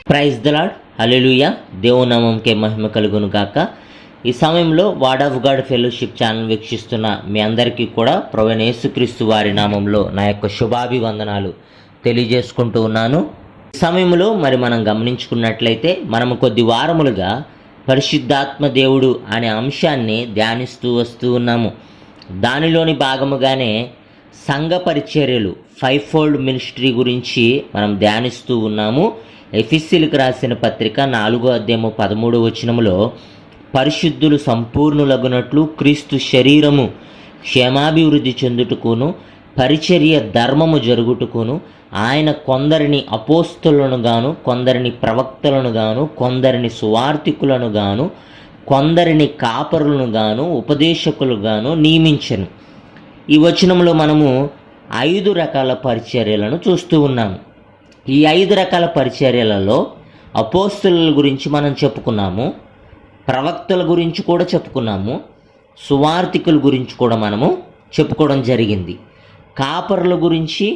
Praise the lord, హల్లెలూయా. దేవుని నామంకే మహిమ కలుగును గాక. ఈ సమయంలో word of God fellowship channel వీక్షిస్తున్న మీ అందరికీ కూడా ప్రభువైన యేసుక్రీస్తు వారి నామంలో నా యొక్క శుభాభివందనాలు తెలియజేసుకుంటూ ఉన్నాను. ఈ సమయంలో మనం గమనించుకున్నట్లయితే మనము కొద్ది వారములుగా పరిశుద్ధాత్మ దేవుడు అనే అంశాన్ని ధ్యానిస్తూ వస్తూ ఉన్నాము. దానిలోని భాగముగానే సంఘ పరిచర్యలు, 5-fold మినిస్ట్రీ గురించి మనం ధ్యానిస్తూ ఉన్నాము. ఎఫెసీయులకు రాసిన పత్రిక 4వ అధ్యాయము 13వ వచనములో పరిశుద్ధులు సంపూర్ణులగునట్లు క్రీస్తు శరీరము క్షేమాభివృద్ధి చెందుటకును పరిచర్య ధర్మము జరుగుటకును ఆయన కొందరిని అపోస్తలులను గాను, కొందరిని ప్రవక్తలను గాను, కొందరిని సువార్తికులను గాను, కొందరిని కాపరులను గాను, ఉపదేశకులు గాను నియమించెను. ఈ వచనంలో మనము 5 రకాల పరిచర్యలను చూస్తూ ఉన్నాము. ఈ 5 రకాల పరిచర్యలలో అపోస్తలుల గురించి మనం చెప్పుకున్నాము, ప్రవక్తల గురించి కూడా చెప్పుకున్నాము, సువార్తికుల గురించి కూడా మనము చెప్పుకోవడం జరిగింది. కాపరుల గురించి,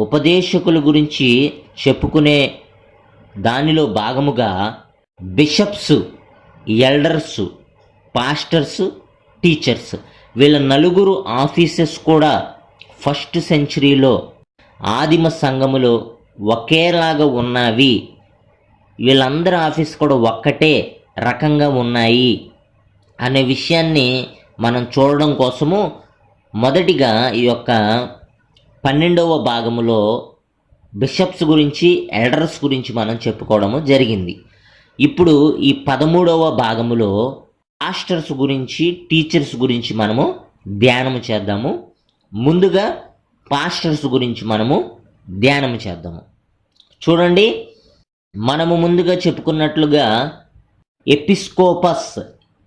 ఉపదేశకుల గురించి చెప్పుకునే దానిలో భాగముగా బిషప్స్, ఎల్డర్స్, పాస్టర్స్, టీచర్స్, వీళ్ళ నలుగురు ఆఫీసెస్ కూడా ఫస్ట్ సెంచరీలో ఆదిమ సంఘములో ఒకేలాగా ఉన్నవి. వీళ్ళందరి ఆఫీస్ కూడా ఒక్కటే రకంగా ఉన్నాయి అనే విషయాన్ని మనం చూడడం కోసము మొదటిగా ఈ యొక్క 12వ భాగములో బిషప్స్ గురించి, ఎల్డర్స్ గురించి మనం చెప్పుకోవడము జరిగింది. ఇప్పుడు ఈ 13వ భాగములో పాస్టర్స్ గురించి, టీచర్స్ గురించి మనము ధ్యానము చేద్దాము. ముందుగా పాస్టర్స్ గురించి మనము ధ్యానము చేద్దాము. చూడండి, మనము ముందుగా చెప్పుకున్నట్లుగా ఎపిస్కోపస్,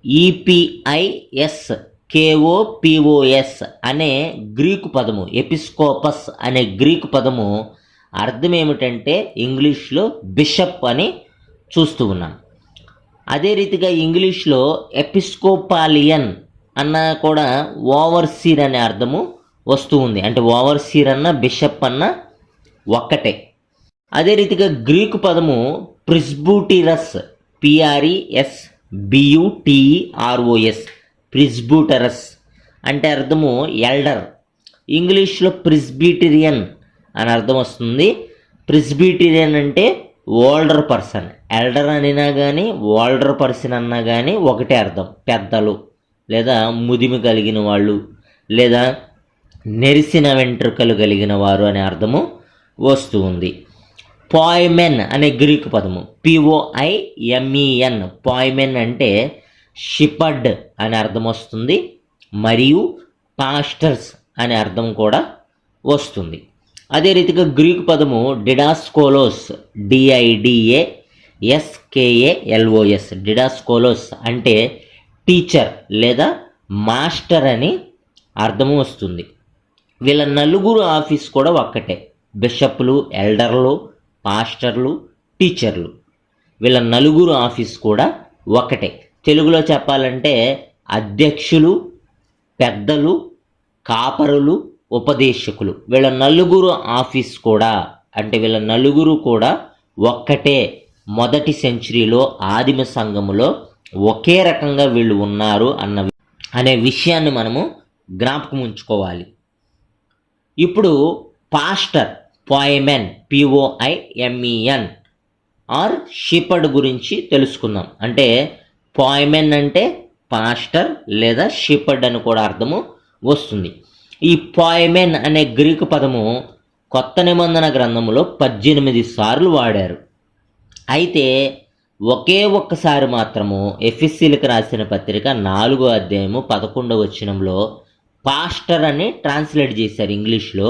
EPISKOPOS అనే గ్రీకు పదము, ఎపిస్కోపస్ అనే గ్రీకు పదము అర్థం ఏమిటంటే ఇంగ్లీష్లో బిషప్ అని చూస్తూ ఉన్నాం. అదే రీతిగా ఇంగ్లీష్లో ఎపిస్కోపాలియన్ అన్న కూడా ఓవర్సీర్ అనే అర్థము వస్తూ ఉంది. అంటే ఓవర్సీర్ అన్న బిషప్ అన్న ఒక్కటే. అదే రీతిగా గ్రీకు పదము ప్రిస్బూటిరస్, PRESBUTEROS, ప్రిస్బూటరస్ అంటే అర్థము ఎల్డర్. ఇంగ్లీష్లో ప్రిస్బిటేరియన్ అని అర్థం వస్తుంది. ప్రిస్బిటేరియన్ అంటే ఓల్డర్ పర్సన్. ఎల్డర్ అనినా కానీ, ఓల్డర్ పర్సన్ అన్నా కానీ ఒకటే అర్థం. పెద్దలు లేదా ముదిమి కలిగిన వాళ్ళు లేదా నెరిసిన వెంట్రుకలు కలిగిన వారు అనే అర్థము వస్తూ ఉంది. పాయ్మెన్ అనే గ్రీకు పదము POIMEN, పాయ్మెన్ అంటే షిపర్డ్ అనే అర్థం వస్తుంది. మరియు పాస్టర్స్ అనే అర్థం కూడా వస్తుంది. అదే రీతిగా గ్రీకు పదము డిడాస్కోలోస్, DIDASKALOS, డిడాస్కోలోస్ అంటే టీచర్ లేదా మాస్టర్ అని అర్థము వస్తుంది. వీళ్ళ నలుగురు ఆఫీస్ కూడా ఒక్కటే. బిషప్లు, ఎల్డర్లు, పాస్టర్లు, టీచర్లు, వీళ్ళ నలుగురు ఆఫీస్ కూడా ఒకటే. తెలుగులో చెప్పాలంటే అధ్యక్షులు, పెద్దలు, కాపరులు, ఉపదేశకులు, వీళ్ళ నలుగురు ఆఫీస్ కూడా, అంటే వీళ్ళ నలుగురు కూడా ఒక్కటే. మొదటి సెంచరీలో ఆదిమ సంఘములో ఒకే రకంగా వీళ్ళు ఉన్నారు అనే విషయాన్ని మనము జ్ఞాపకం ఉంచుకోవాలి. ఇప్పుడు పాస్టర్, పాయ్మెన్, POIMEN ఆర్ షిపర్డ్ గురించి తెలుసుకుందాం. అంటే పాయ్మెన్ అంటే పాస్టర్ లేదా షిపర్డ్ అని కూడా అర్థము వస్తుంది. ఈ పాయ్మెన్ అనే గ్రీకు పదము కొత్త నిబంధన గ్రంథములో 18 సార్లు వాడారు. అయితే ఒకే ఒక్కసారి మాత్రము ఎఫెసీయులకు రాసిన పత్రిక 4వ అధ్యాయము 11వ వచనంలో పాస్టర్ అని ట్రాన్స్లేట్ చేశారు ఇంగ్లీష్లో.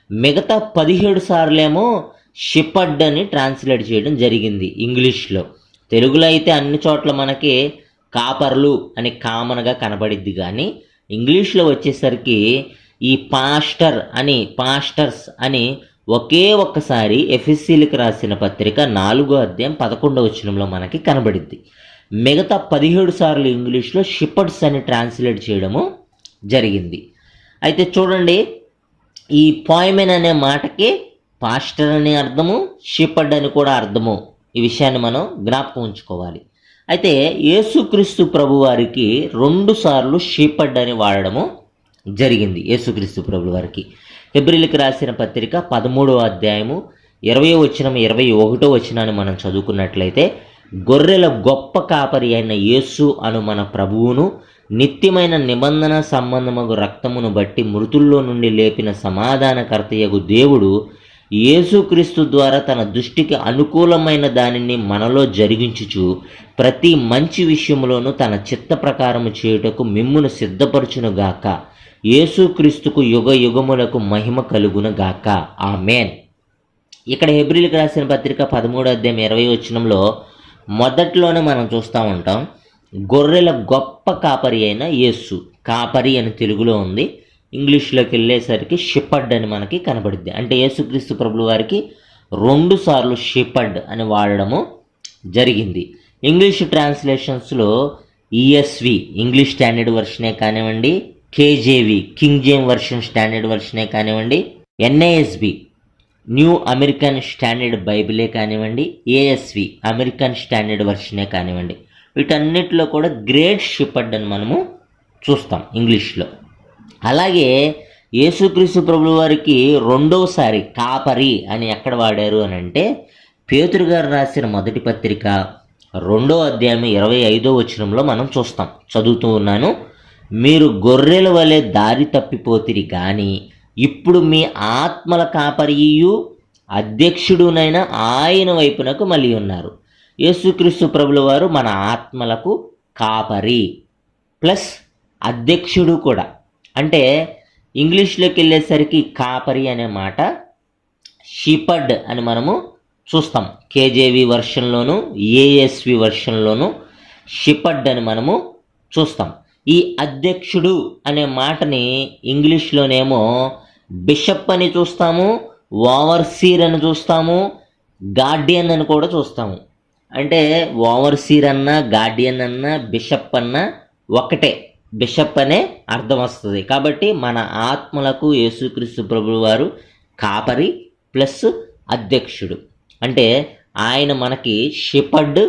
మిగతా 17 సార్లేమో షిపర్డ్ అని ట్రాన్స్లేట్ చేయడం జరిగింది ఇంగ్లీష్లో. తెలుగులో అయితే అన్ని చోట్ల మనకి కాపర్లు అని కామన్గా కనబడిద్ది, కానీ ఇంగ్లీష్లో వచ్చేసరికి ఈ పాస్టర్స్ అని ఒకే ఒక్కసారి ఎఫెసీయులకు రాసిన పత్రిక 4వ అధ్యాయం 11వ వచనంలో మనకి కనబడిద్ది. మిగతా 17 సార్లు ఇంగ్లీష్లో షిపర్డ్స్ అని ట్రాన్స్లేట్ చేయడము జరిగింది. అయితే చూడండి, ఈ పాయ్మెన్ అనే మాటకి పాస్టర్ అని అర్థము, షిపర్డ్ అని కూడా అర్థము ఈ విషయాన్ని మనం జ్ఞాపకం ఉంచుకోవాలి. అయితే యేసుక్రీస్తు ప్రభువారికి 2 సార్లు షీపర్డ్ అని వాడడము జరిగింది. యేసుక్రీస్తు ప్రభువారికి హెబ్రీయులకు రాసిన పత్రిక 13వ అధ్యాయము 20వ వచనం 21వ వచనాన్ని మనం చదువుకున్నట్లయితే, గొర్రెల గొప్ప కాపరి అయిన యేసు అను మన ప్రభువును నిత్యమైన నిబంధన సంబంధమగు రక్తమును బట్టి మృతుల్లో నుండి లేపిన సమాధానకర్తయగు దేవుడు యేసుక్రీస్తు ద్వారా తన దృష్టికి అనుకూలమైన దానిని మనలో జరిగించుచు ప్రతి మంచి విషయంలోనూ తన చిత్త ప్రకారము చేయుటకు మిమ్మును సిద్ధపరచునుగాక. యేసుక్రీస్తుకు యుగ యుగములకు మహిమ కలుగునుగాక. ఆమేన్. ఇక్కడ హెబ్రీయులకు రాసిన పత్రిక 13వ అధ్యాయం 20వ వచనంలో మొదట్లోనే మనం చూస్తూ ఉంటాం, గొర్రెల గొప్ప కాపరి అయిన యేసు. కాపరి అని తెలుగులో ఉంది, ఇంగ్లీష్లోకి వెళ్ళేసరికి షిపర్డ్ అని మనకి కనబడుద్ది. అంటే యేసుక్రీస్తు ప్రభుల వారికి 2 సార్లు షిపర్డ్ అని వాడడము జరిగింది. ఇంగ్లీష్ ట్రాన్స్లేషన్స్లో ఈఎస్వి ఇంగ్లీష్ స్టాండర్డ్ వర్షనే కానివ్వండి, KJV king James version standard వర్షనే కానివ్వండి, ఎన్ఏఎస్బి న్యూ అమెరికన్ స్టాండర్డ్ బైబిలే కానివ్వండి, ఏఎస్వి అమెరికన్ స్టాండర్డ్ వర్షనే కానివ్వండి, వీటన్నిటిలో కూడా గ్రేట్ షిపర్డ్ అని మనము చూస్తాం ఇంగ్లీష్లో. అలాగే యేసుక్రీస్తు ప్రభుల వారికి 2వసారి కాపరి అని ఎక్కడ వాడారు అని అంటే, పేతురు గారు రాసిన మొదటి పత్రిక 2వ అధ్యాయం 25వ వచనంలో మనం చూస్తాం. చదువుతూ ఉన్నాను, మీరు గొర్రెల వలె దారి తప్పిపోతిరి కానీ ఇప్పుడు మీ ఆత్మల కాపరియు అధ్యక్షుడునైన ఆయన వైపునకు మళ్ళీ ఉన్నారు. యేసుక్రీస్తు ప్రభుల వారు మన ఆత్మలకు కాపరి ప్లస్ అధ్యక్షుడు కూడా. అంటే ఇంగ్లీష్లోకి వెళ్ళేసరికి కాపరి అనే మాట షీపర్డ్ అని మనము చూస్తాం. కేజేవి వర్షన్లోను ఏఎస్వి వర్షన్లోను షీపర్డ్ అని మనము చూస్తాం. ఈ అధ్యక్షుడు అనే మాటని ఇంగ్లీష్లోనేమో బిషప్ అని చూస్తాము, ఓవర్సీర్ అని చూస్తాము, గార్డియన్ అని కూడా చూస్తాము. అంటే ఓవర్సీర్ అన్నా గార్డియన్ అన్నా బిషప్ అన్నా ఒకటే, బిషప్ అనే అర్థం వస్తుంది. కాబట్టి మన ఆత్మలకు యేసుక్రీస్తు ప్రభువు వారు కాపరి ప్లస్ అధ్యక్షుడు. అంటే ఆయన మనకి షిపర్డ్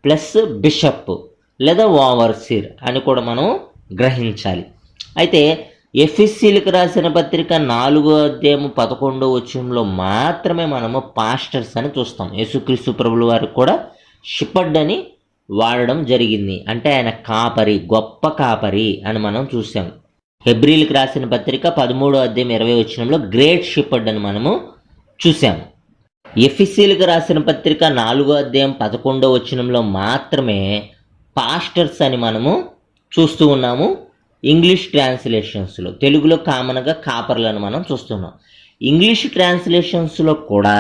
ప్లస్ బిషప్ లేదా ఓవర్సీర్ అని కూడా మనం గ్రహించాలి. అయితే ఎఫెసీయులకు రాసిన పత్రిక 4వ అధ్యాయం 11వ వచనంలో మాత్రమే మనము పాస్టర్స్ అని చూస్తాం. యేసుక్రీస్తు ప్రభుల వారు కూడా షిపర్డ్ అని వాడడం జరిగింది. అంటే ఆయన కాపరి, గొప్ప కాపరి అని మనం చూసాం. హెబ్రీయులకు రాసిన పత్రిక 13వ అధ్యాయం 20వ వచనంలో గ్రేట్ షిపర్డ్ అని మనము చూసాము. ఎఫెసీయులకు రాసిన పత్రిక 4వ అధ్యాయం 11వ వచనంలో మాత్రమే పాస్టర్స్ అని మనము చూస్తూ ఉన్నాము. ఇంగ్లీష్ ట్రాన్స్లేషన్స్లో, తెలుగులో కామన్గా కాపర్లను మనం చూస్తున్నాం. ఇంగ్లీష్ ట్రాన్స్లేషన్స్లో కూడా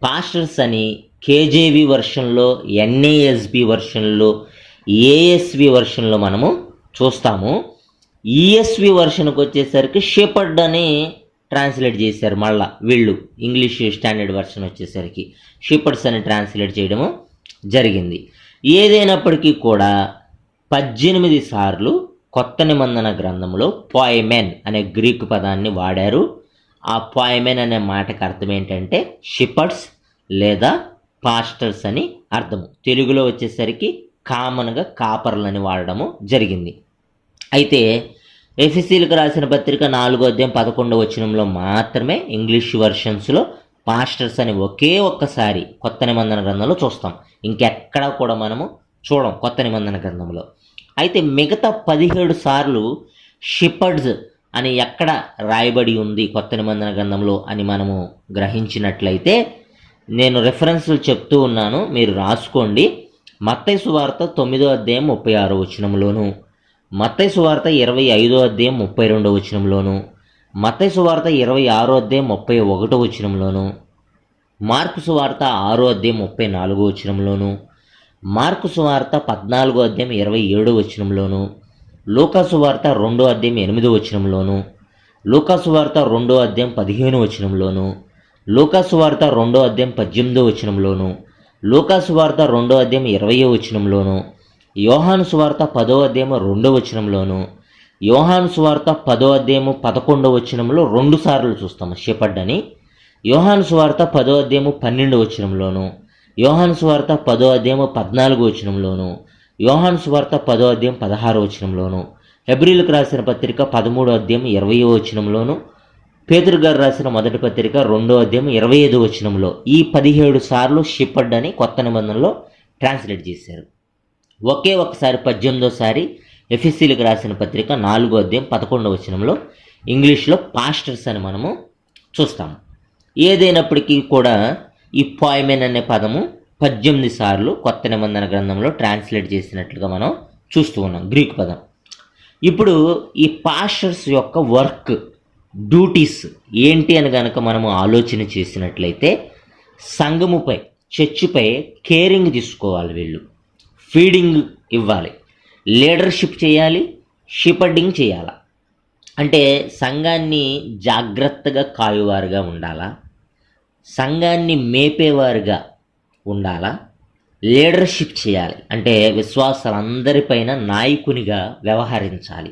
పాస్టర్స్ అని కేజేవి వర్షన్లో, ఎన్ఏఎస్బి వర్షన్లో, ఏఎస్వి వర్షన్లో మనము చూస్తాము. ఈఎస్వి వర్షన్కి వచ్చేసరికి షెపర్డ్ అని ట్రాన్స్లేట్ చేశారు. మళ్ళా వీళ్ళు ఇంగ్లీష్ స్టాండర్డ్ వర్షన్ వచ్చేసరికి షెపర్డ్స్ అని ట్రాన్స్లేట్ చేయడము జరిగింది. ఏదైనప్పటికీ కూడా 18 సార్లు కొత్త నిబంధన గ్రంథంలో పోయమెన్ అనే గ్రీకు పదాన్ని వాడారు. ఆ పోయమెన్ అనే మాటకు అర్థం ఏంటంటే షిపర్డ్స్ లేదా పాస్టర్స్ అని అర్థము. తెలుగులో వచ్చేసరికి కామన్గా కాపర్లని వాడడము జరిగింది. అయితే ఎఫెసీయులకు రాసిన పత్రిక 4వ అధ్యాయం 11వ వచనంలో మాత్రమే ఇంగ్లీష్ వర్షన్స్లో పాస్టర్స్ అని ఒకే ఒక్కసారి కొత్త నిబంధన గ్రంథంలో చూస్తాం. ఇంకెక్కడా కూడా మనము చూడం కొత్త నిబంధన గ్రంథంలో. అయితే మిగతా 17 సార్లు షిపర్డ్స్ అని ఎక్కడ రాయబడి ఉంది కొత్త నిబంధన గ్రంథంలో అని మనము గ్రహించినట్లయితే నేను రెఫరెన్స్లు చెప్తూ ఉన్నాను, మీరు రాసుకోండి. మత్తయి సువార్త 9వ అధ్యాయం 36వ వచనంలోను, మత్తయి సువార్త 25వ అధ్యాయం 32వ వచనంలోను, మత్తయి సువార్త 26వ అధ్యాయం 31వ వచనంలోను, మార్కు సువార్త 6వ అధ్యాయం 34వ వచనంలోను, మార్కు సువార్త 14వ అధ్యాయం 27వ వచనంలోను, లూకా సువార్త 2వ అధ్యాయం 8వ వచనంలోను, లూకా సువార్త 2వ అధ్యాయం 15వ వచనంలోను, లూకా సువార్త 2వ అధ్యాయం 18వ వచనంలోను, లూకా సువార్త 2వ అధ్యాయం 20వ వచనంలోను, యోహాను సువార్త 10వ అధ్యాయం 2వ వచనంలోను, యోహాను సువార్త 10వ అధ్యాయం 11వ వచనంలో 2 సార్లు చూస్తాము షెపర్డ్ అని, యోహాను సువార్త 10వ అధ్యాయం 12వ వచనంలోను, యోహాను సువార్త 10వ అధ్యాయం 14వ వచనంలోను, యోహాను సువార్త 10వ అధ్యాయం 16వ వచనంలోను, హెబ్రీలకు రాసిన పత్రిక 13వ అధ్యాయం 20వ వచనంలోను, పేతురు గారు రాసిన మొదటి పత్రిక 2వ అధ్యాయం 25వ వచనంలో ఈ 17 సార్లు షిపర్డ్ అని కొత్త నిబంధనలో ట్రాన్స్లేట్ చేశారు. ఒకే ఒక్కసారి 18వసారి ఎఫెసీలకు రాసిన పత్రిక 4వ అధ్యాయం 11వ వచనంలో ఇంగ్లీష్లో పాస్టర్స్ అని మనము చూస్తాము. ఏదైనప్పటికీ కూడా ఈ పాయిమెన్ అనే పదము 18 సార్లు కొత్త నిబంధన గ్రంథంలో ట్రాన్స్లేట్ చేసినట్లుగా మనం చూస్తూ ఉన్నాం, గ్రీక్ పదం. ఇప్పుడు ఈ పాస్టర్స్ యొక్క వర్క్, డ్యూటీస్ ఏంటి అని కనుక మనము ఆలోచన చేసినట్లయితే, సంఘముపై, చర్చిపై కేరింగ్ తీసుకోవాలి, వీళ్ళు ఫీడింగ్ ఇవ్వాలి, లీడర్షిప్ చేయాలి, షిపర్డింగ్ చేయాలా. అంటే సంఘాన్ని జాగ్రత్తగా కాయువారుగా ఉండాలా, సంఘాన్ని మేపేవారుగా ఉండాలా, లీడర్షిప్ చేయాలి అంటే విశ్వాసాలందరిపైన నాయకునిగా వ్యవహరించాలి.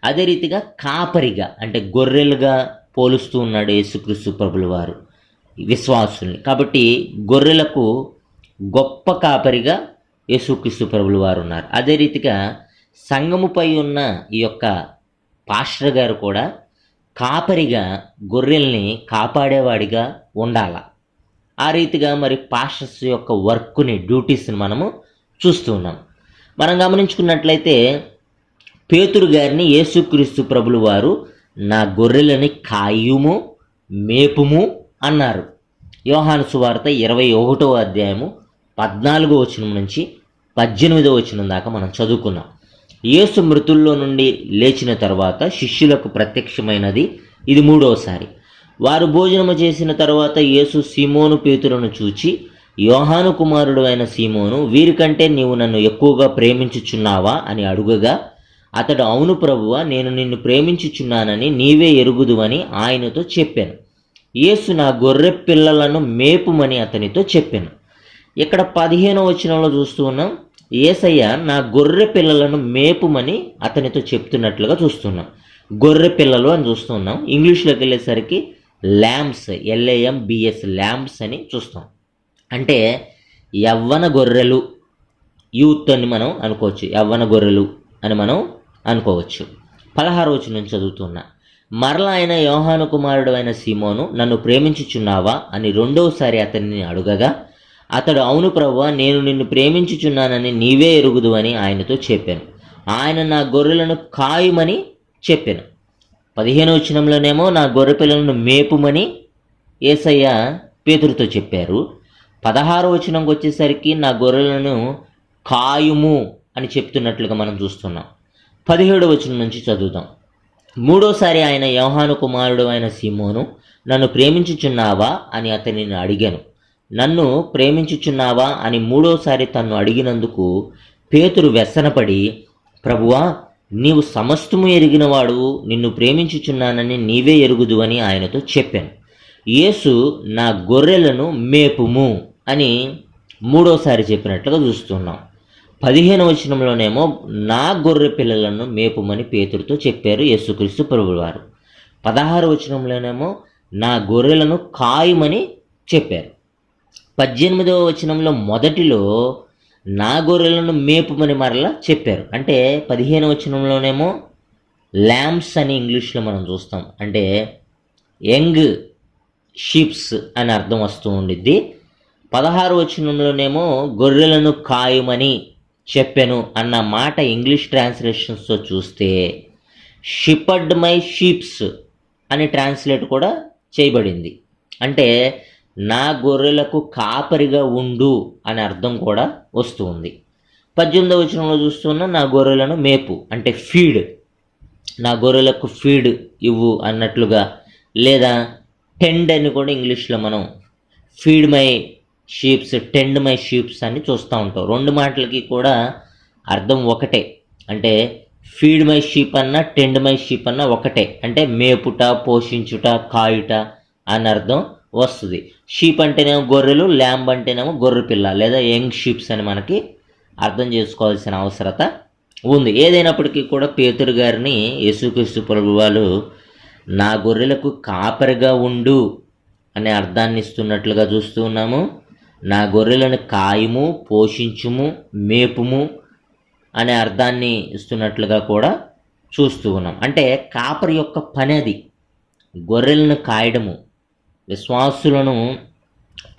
అదే రీతిగా కాపరిగా అంటే గొర్రెలుగా పోలుస్తూ ఉన్నాడు యేసుక్రీస్తు ప్రభుల వారు విశ్వాసుల్ని. కాబట్టి గొర్రెలకు గొప్ప కాపరిగా యేసుక్రీస్తు ప్రభుల వారు ఉన్నారు. అదే రీతిగా సంఘముపై ఉన్న ఈ యొక్క పాస్టర్ గారు కూడా కాపరిగా గొర్రెల్ని కాపాడేవాడిగా ఉండాల. ఆ రీతిగా మరి పాస్టర్స్ యొక్క వర్క్ని, డ్యూటీస్ని మనము చూస్తూ ఉన్నాం. మనం గమనించుకున్నట్లయితే పేతురు గారిని యేసుక్రీస్తు ప్రభులు వారు నా గొర్రెలని కాయుము, మేపుము అన్నారు. యోహాను సువార్త 21వ అధ్యాయము 14వ వచనం నుంచి 18వ వచనం దాకా మనం చదువుకున్నాం. యేసు మృతుల్లో నుండి లేచిన తర్వాత శిష్యులకు ప్రత్యక్షమైనది ఇది 3వసారి. వారు భోజనము చేసిన తర్వాత యేసు సీమోను పేతురును చూచి, యోహాను కుమారుడు అయిన సీమోను, వీరికంటే నీవు నన్ను ఎక్కువగా ప్రేమించుచున్నావా అని అడుగగా, అతడు అవును ప్రభువా, నేను నిన్ను ప్రేమించుచున్నానని నీవే ఎరుగుదువని ఆయనతో చెప్పాను. యేసు నా గొర్రె పిల్లలను మేపుమని అతనితో చెప్పాను. ఇక్కడ 15వ వచనంలో చూస్తూ ఉన్నాం, యేసయ్య నా గొర్రె పిల్లలను మేపుమని అతనితో చెప్తున్నట్లుగా చూస్తున్నాం. గొర్రె పిల్లలు అని చూస్తున్నాం. ఇంగ్లీష్లోకి వెళ్ళేసరికి ల్యాంబ్స్, LAMBS, ల్యాంబ్స్ అని చూస్తాం. అంటే యవ్వన గొర్రెలు, యూత్ అని మనం అనుకోవచ్చు, యవ్వన గొర్రెలు అని మనం అనుకోవచ్చు. 16వ వచనం నుంచి చదువుతున్నా, మరలా ఆయన యోహాను కుమారుడు అయిన సీమోను, నన్ను ప్రేమించుచున్నావా అని 2వసారి అతన్ని అడుగగా, అతడు అవును ప్రభువా, నేను నిన్ను ప్రేమించుచున్నానని నీవే ఎరుగుదు అని ఆయనతో చెప్పాను. ఆయన నా గొర్రెలను కాయుమని చెప్పాను. 15వ వచనంలోనేమో నా గొర్రె పిల్లలను మేపుమని యేసయ్య పేతురుతో చెప్పారు. 16వ వచనంకి వచ్చేసరికి నా గొర్రెలను కాయుము అని చెప్తున్నట్లుగా మనం చూస్తున్నాం. 17వ వచనం నుంచి చదువుదాం. 3వసారి ఆయన యోహాను కుమారుడు అయిన సీమోను, నన్ను ప్రేమించుచున్నావా అని అతనిని అడిగాను. నన్ను ప్రేమించుచున్నావా అని 3వసారి తన్ను అడిగినందుకు పేతురు వ్యసనపడి, ప్రభువా, నీవు సమస్తము ఎరిగినవాడు, నిన్ను ప్రేమించుచున్నానని నీవే ఎరుగుదు అని ఆయనతో చెప్పాను. యేసు నా గొర్రెలను మేపుము అని 3వసారి చెప్పినట్లుగా చూస్తున్నాం. 15వ వచనంలోనేమో నా గొర్రె పిల్లలను మేపుమని పేతురుతో చెప్పారు యేసుక్రీస్తు ప్రభువారు. 16వ వచనంలోనేమో నా గొర్రెలను కాయుమని చెప్పారు. 18వ వచనంలో మొదటిలో నా గొర్రెలను మేపుమని మరలా చెప్పారు. అంటే 15వ వచనంలోనేమో ల్యాంబ్స్ అని ఇంగ్లీష్లో మనం చూస్తాం, అంటే యంగ్ షీప్స్ అని అర్థం వస్తూ ఉండిద్ది. 16వ వచనంలోనేమో గొర్రెలను కాయుమని చెప్పాను అన్న మాట ఇంగ్లీష్ ట్రాన్స్లేషన్స్తో చూస్తే షిపర్డ్ మై షీప్స్ అని ట్రాన్స్లేట్ కూడా చేయబడింది. అంటే నా గొర్రెలకు కాపరిగా ఉండు అని అర్థం కూడా వస్తూ ఉంది. 18వ వచనంలో చూస్తున్న నా గొర్రెలను మేపు అంటే ఫీడ్, నా గొర్రెలకు ఫీడ్ ఇవ్వు అన్నట్లుగా, లేదా టెండ్ అని కూడా ఇంగ్లీష్లో మనం feed my sheeps, tend my sheeps అని చూస్తూ ఉంటాం. 2 మాటలకి కూడా అర్థం ఒకటే. అంటే ఫీడ్ మై షీప్ అన్న, టెండ్ మై షీప్ అన్న ఒకటే. అంటే మేపుట, పోషించుట, కాయుట అని అర్థం వస్తుంది. షీప్ అంటేనేమో గొర్రెలు, ల్యాంబ్ అంటేనేమో గొర్రె పిల్ల లేదా యంగ్ షీప్స్ అని మనకి అర్థం చేసుకోవాల్సిన అవసరత ఉంది. ఏదైనప్పటికీ కూడా పేతురు గారిని యేసుక్రీస్తు ప్రభువారు నా గొర్రెలకు కాపరిగా ఉండు అనే అర్థాన్ని ఇస్తున్నట్లుగా చూస్తూ ఉన్నాము. నా గొర్రెలను కాయము, పోషించుము, మేపుము అనే అర్థాన్ని ఇస్తున్నట్లుగా కూడా చూస్తూ ఉన్నాం. అంటే కాపరి యొక్క పని అది, గొర్రెలను కాయడము, విశ్వాసులను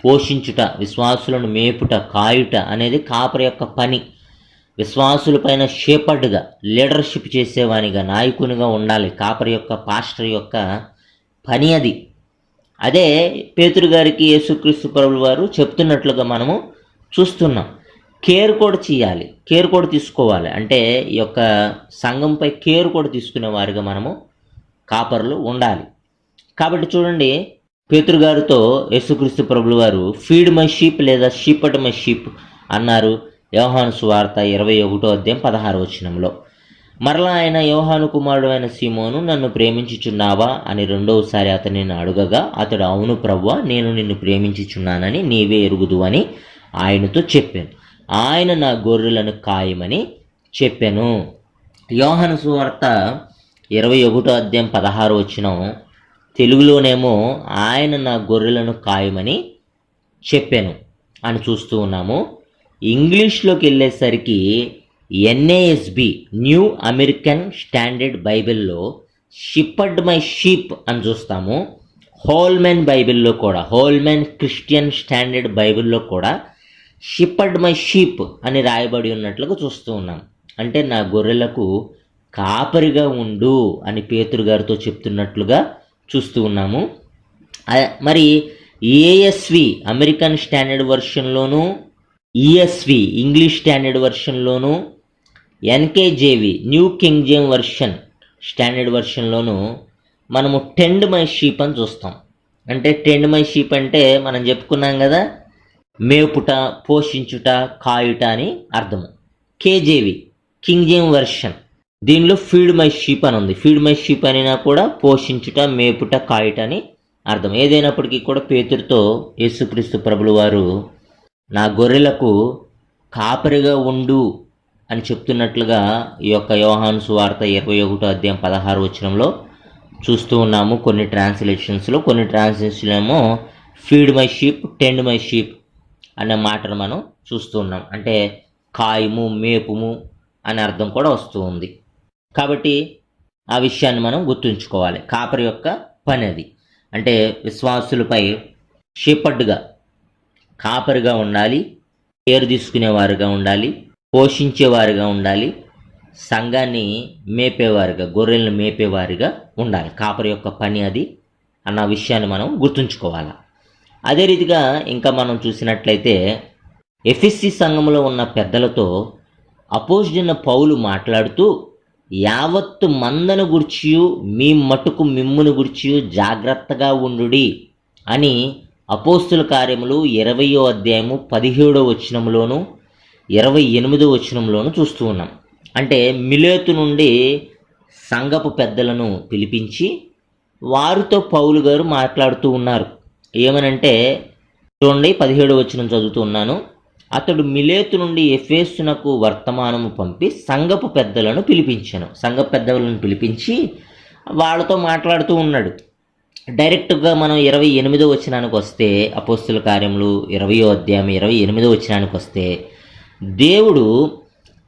పోషించుట, విశ్వాసులను మేపుట, కాయుట అనేది కాపరి యొక్క పని. విశ్వాసులపైన షేపర్డ్గా, లీడర్షిప్ చేసేవానిగా, నాయకునిగా ఉండాలి. కాపరి యొక్క, పాస్టర్ యొక్క పని అది. అదే పేతురు గారికి యేసుక్రీస్తు ప్రభువు వారు చెప్తున్నట్లుగా మనము చూస్తున్నాం. కేర్ కూడా చేయాలి, కేర్ కూడా తీసుకోవాలి. అంటే ఈ యొక్క సంఘంపై కేర్ కూడా తీసుకునే వారిగా మనము కాపరులు ఉండాలి. కాబట్టి చూడండి, పేతురు గారితో యేసుక్రీస్తు ప్రభువు వారు ఫీడ్ మై షీప్ లేదా షీపట్ మై షీప్ అన్నారు యోహాను సువార్త 21:16. మరలా ఆయన, యోహాను కుమారుడు అయిన సీమోను, నన్ను ప్రేమించుచున్నావా అని రెండవసారి అతనిని అడుగగా అతడు, అవును ప్రభువా, నేను నిన్ను ప్రేమించుచున్నానని నీవే ఎరుగుదు అని ఆయనతో చెప్పాను. ఆయన నా గొర్రెలను కాయమని చెప్పాను. యోహాను సువార్త 21:16 తెలుగులోనేమో ఆయన నా గొర్రెలను కాయమని చెప్పాను అని చూస్తూ ఉన్నాము. ఇంగ్లీష్లోకి వెళ్ళేసరికి NASB న్యూ అమెరికన్ స్టాండర్డ్ బైబిల్లో షిపర్డ్ మై షీప్ అని చూస్తాము. హోల్మెన్ బైబిల్లో కూడా, హోల్మెన్ క్రిస్టియన్ స్టాండర్డ్ బైబిల్లో కూడా షిపర్డ్ మై షీప్ అని రాయబడి ఉన్నట్లుగా చూస్తూ ఉన్నాం. అంటే నా గొర్రెలకు కాపరిగా ఉండు అని పేతురు గారితో చెప్తున్నట్లుగా చూస్తూ ఉన్నాము. మరి ASV అమెరికన్ స్టాండర్డ్ వర్షన్లోను, ESV ఇంగ్లీష్ స్టాండర్డ్ వర్షన్లోను, NKJV New King James version standard వర్షన్లోను మనము టెండ్ మై షీప్ అని చూస్తాం. అంటే టెండ్ మై షీప్ అంటే మనం చెప్పుకున్నాం కదా, మేపుట, పోషించుట, కాయుట అని అర్థము. KJV కింగ్ జేమ్ వర్షన్ దీనిలో ఫీడ్ మై షీప్ అని ఉంది. ఫీడ్ మై షీప్ అయినా కూడా పోషించుట, మేపుట, కాయుట అని అర్థం. ఏదైనప్పటికీ కూడా పేతురుతో యేసుక్రీస్తు ప్రభులు వారు నా గొర్రెలకు కాపరిగా ఉండు అని చెప్తున్నట్లుగా ఈ యొక్క యోహాను సువార్త 21:16 చూస్తూ ఉన్నాము. కొన్ని ట్రాన్స్లేషన్స్లో, కొన్ని ట్రాన్స్లేషన్లో ఏమో feed my sheep, tend my sheep అనే మాటను మనం చూస్తూ ఉన్నాం. అంటే కాయము, మేపుము అనే అర్థం కూడా వస్తూ ఉంది. కాబట్టి ఆ విషయాన్ని మనం గుర్తుంచుకోవాలి. కాపరి యొక్క పని అది. అంటే విశ్వాసులపై షేపర్డ్గా, కాపరిగా ఉండాలి, కేర్ తీసుకునేవారుగా ఉండాలి, పోషించేవారుగా ఉండాలి, సంఘాన్ని మేపేవారుగా, గొర్రెలను మేపేవారుగా ఉండాలి. కాపరి యొక్క పని అది అన్న విషయాన్ని మనం గుర్తుంచుకోవాలి. అదే రీతిగా ఇంకా మనం చూసినట్లయితే ఎఫెసీ సంఘంలో ఉన్న పెద్దలతో అపోస్తలుడైన పౌలు మాట్లాడుతూ, యావత్తు మందను గుర్చియు మీ మటుకు మిమ్మును గుర్చియు జాగ్రత్తగా ఉండుడి అని అపోస్తుల కార్యములు 20:17 28 చూస్తూ ఉన్నాం. అంటే మిలేతు నుండి సంఘపు పెద్దలను పిలిపించి వారితో పౌలు గారు మాట్లాడుతూ ఉన్నారు. ఏమనంటే చూడండి, 17 చదువుతూ ఉన్నాను. అతడు మిలేతు నుండి ఎఫెసునకు వర్తమానము పంపి సంఘపు పెద్దలను పిలిపించాను. సంఘపు పెద్దలను పిలిపించి వాళ్ళతో మాట్లాడుతూ ఉన్నాడు. డైరెక్ట్గా మనం 28 వస్తే, అపోస్తుల కార్యములు 20:28 వస్తే, దేవుడు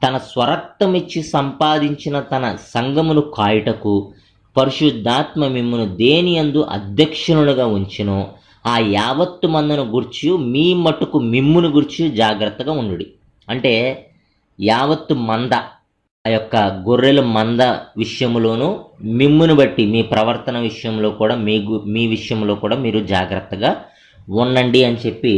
తన స్వరక్తమిచ్చి సంపాదించిన తన సంఘమును కాయుటకు పరిశుద్ధాత్మ మిమ్మును దేని యందు అధ్యక్షునులుగా ఉంచెనో ఆ యావత్తు మందను గుర్చి మీ మట్టుకు మిమ్మును గుర్చి జాగ్రత్తగా ఉండుడి. అంటే యావత్తు మంద, ఆ యొక్క గొర్రెల మంద విషయంలోనూ మిమ్మును బట్టి మీ ప్రవర్తన విషయంలో కూడా, మీ విషయంలో కూడా మీరు జాగ్రత్తగా ఉండండి అని చెప్పి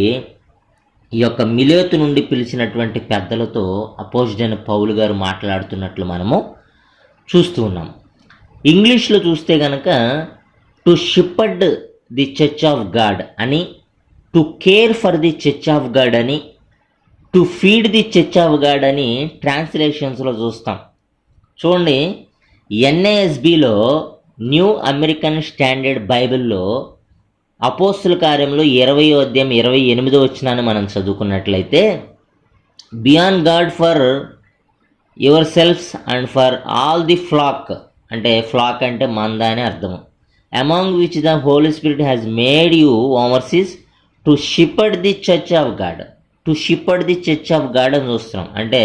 ఈ యొక్క మిలేతు నుండి పిలిచినటువంటి పెద్దలతో అపోస్తలుడైన పౌలు గారు మాట్లాడుతున్నట్లు మనము చూస్తూ ఉన్నాం. ఇంగ్లీష్లో చూస్తే కనుక to shepherd the church of God అని, to care for the church of God అని, to feed the church of God అని ట్రాన్స్లేషన్స్లో చూస్తాం. చూడండి, NASBలో న్యూ అమెరికన్ స్టాండర్డ్ బైబిల్లో అపోస్తుల కార్యంలో 20:28 మనం చదువుకున్నట్లయితే, be on guard for yourselves and for all the flock, అంటే ఫ్లాక్ అంటే మంద అని అర్థము, among which the Holy Spirit has made you overseers to shepherd the church of God. To shepherd the church of God అని చూస్తున్నాం. అంటే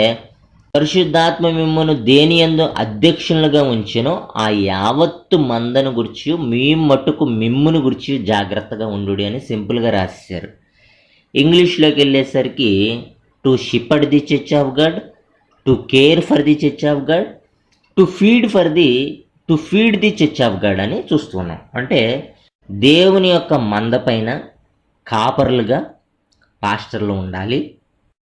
పరిశుద్ధాత్మ మిమ్మల్ని దేని యందు అధ్యక్షులుగా ఉంచెనో ఆ యావత్తు మందను గురించి మీ మట్టుకు మిమ్మును గురించి జాగ్రత్తగా ఉండు అని సింపుల్గా రాసేశారు. ఇంగ్లీష్లోకి వెళ్ళేసరికి to shepherd the church of God, to care for the church of God, to feed the church of God అని చూస్తున్నాం. అంటే దేవుని యొక్క మంద పైన కాపర్లుగా పాస్టర్లు ఉండాలి.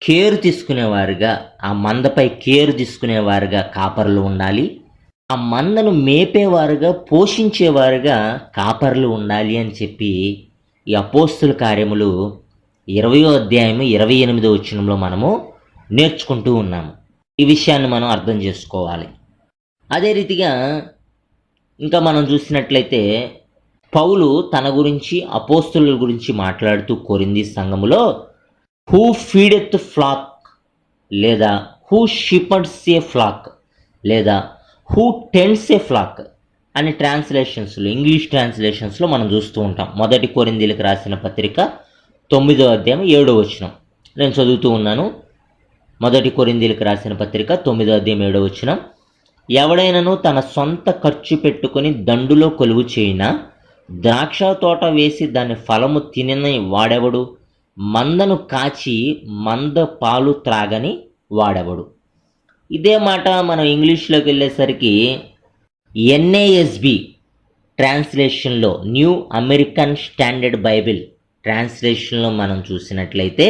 కేర్ తీసుకునేవారుగా, ఆ మందపై కేర్ తీసుకునేవారుగా కాపర్లు ఉండాలి. ఆ మందను మేపేవారుగా, పోషించేవారుగా కాపర్లు ఉండాలి అని చెప్పి ఈ అపోస్తుల కార్యములు 20వ అధ్యాయము 28వ వచనంలో మనము నేర్చుకుంటూ ఉన్నాము. ఈ విషయాన్ని మనం అర్థం చేసుకోవాలి. అదే రీతిగా ఇంకా మనం చూసినట్లయితే పౌలు తన గురించి, అపోస్తుల గురించి మాట్లాడుతూ కొరింథీ సంఘములో హూ ఫీడెత్ ఫ్లాక్ లేదా హూ షిపర్డ్స్ ఏ ఫ్లాక్ లేదా హూ టెండ్స్ ఏ ఫ్లాక్ అనే ట్రాన్స్లేషన్స్లో, ఇంగ్లీష్ ట్రాన్స్లేషన్స్లో మనం చూస్తూ ఉంటాం. 1 కొరింథీయులకు రాసిన పత్రిక 9వ అధ్యాయం 7వ వచనం నేను చదువుతూ ఉన్నాను. 1 కొరింథీయులకు రాసిన పత్రిక 9వ అధ్యాయం 7వ వచనం. ఎవడైనను తన సొంత ఖర్చు పెట్టుకొని దండులో కొలువు చేయినా ద్రాక్ష తోట వేసి దాని ఫలము తినని వాడెవడు? మందను కాచి మంద పాలు త్రాగని వాడెవడు? ఇదే మాట మనం ఇంగ్లీష్లోకి వెళ్ళేసరికి ఎన్ఏఎస్బి ట్రాన్స్లేషన్లో, న్యూ అమెరికన్ స్టాండర్డ్ బైబిల్ ట్రాన్స్లేషన్లో మనం చూసినట్లయితే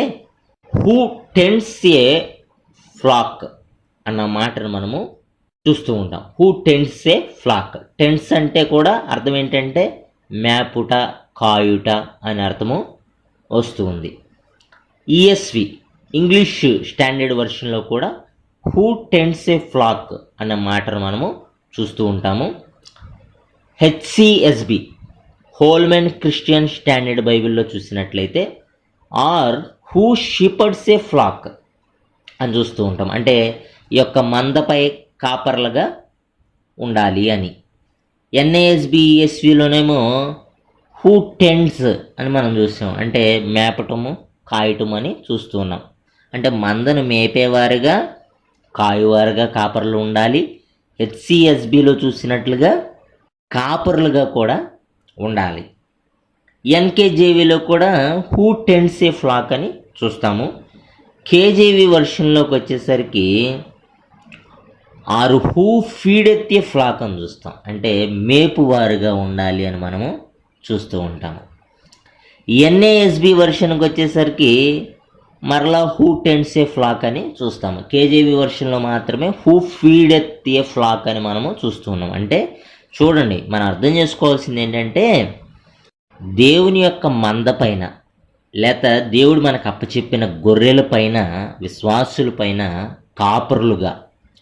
హూ టెండ్స్ ఏ ఫ్లాక్ అన్న మాటను మనము చూస్తూ ఉంటాం. Who tends a flock. Tends అంటే కూడా అర్థం ఏంటంటే మేపుట, కాయుట అని అర్థము వస్తూ ఉంది. ఈఎస్వి ఇంగ్లీష్ స్టాండర్డ్ వర్షన్లో కూడా హూ టెండ్స్ ఏ ఫ్లాక్ అన్న మాటను మనము చూస్తూ ఉంటాము. హెచ్సిఎస్బి హోల్మెన్ క్రిస్టియన్ స్టాండర్డ్ బైబిల్లో చూసినట్లయితే ఆర్ హూ షిపర్డ్స్ ఏ ఫ్లాక్ అని చూస్తూ ఉంటాం. అంటే ఈ యొక్క మందపై కాపర్లుగా ఉండాలి అని. ఎన్ఏఎస్బి ఈఎస్విలోనేమో హూ టెండ్స్ అని మనం చూస్తాం. అంటే మేపటము, కాయటం అని చూస్తూ ఉన్నాం. అంటే మందను మేపేవారుగా, కాయువారుగా కాపర్లు ఉండాలి. హెచ్సిఎస్బిలో చూసినట్లుగా కాపర్లుగా కూడా ఉండాలి. ఎన్కేజేవిలో కూడా హూ టెండ్స్ ఏ ఫ్లాక్ అని చూస్తాము. కేజేవి వర్షన్లోకి వచ్చేసరికి ఆరు హూ ఫీడెత్ ఏ ఫ్లాక్ అని చూస్తాం. అంటే మేపువారుగా ఉండాలి అని మనము చూస్తూ ఉంటాము. ఎన్ఏఎస్బి వర్షన్కి వచ్చేసరికి మరలా హూ టెండ్స్ ఏ ఫ్లాక్ అని చూస్తాము. కేజేవి వర్షన్లో మాత్రమే హూ ఫీడెత్ ఏ ఫ్లాక్ అని మనము చూస్తూ ఉన్నాం. అంటే చూడండి, మనం అర్థం చేసుకోవాల్సింది ఏంటంటే దేవుని యొక్క మంద పైన, లేక దేవుడు మనకు అప్పచెప్పిన గొర్రెల పైన, విశ్వాసుల పైన కాపరులుగా,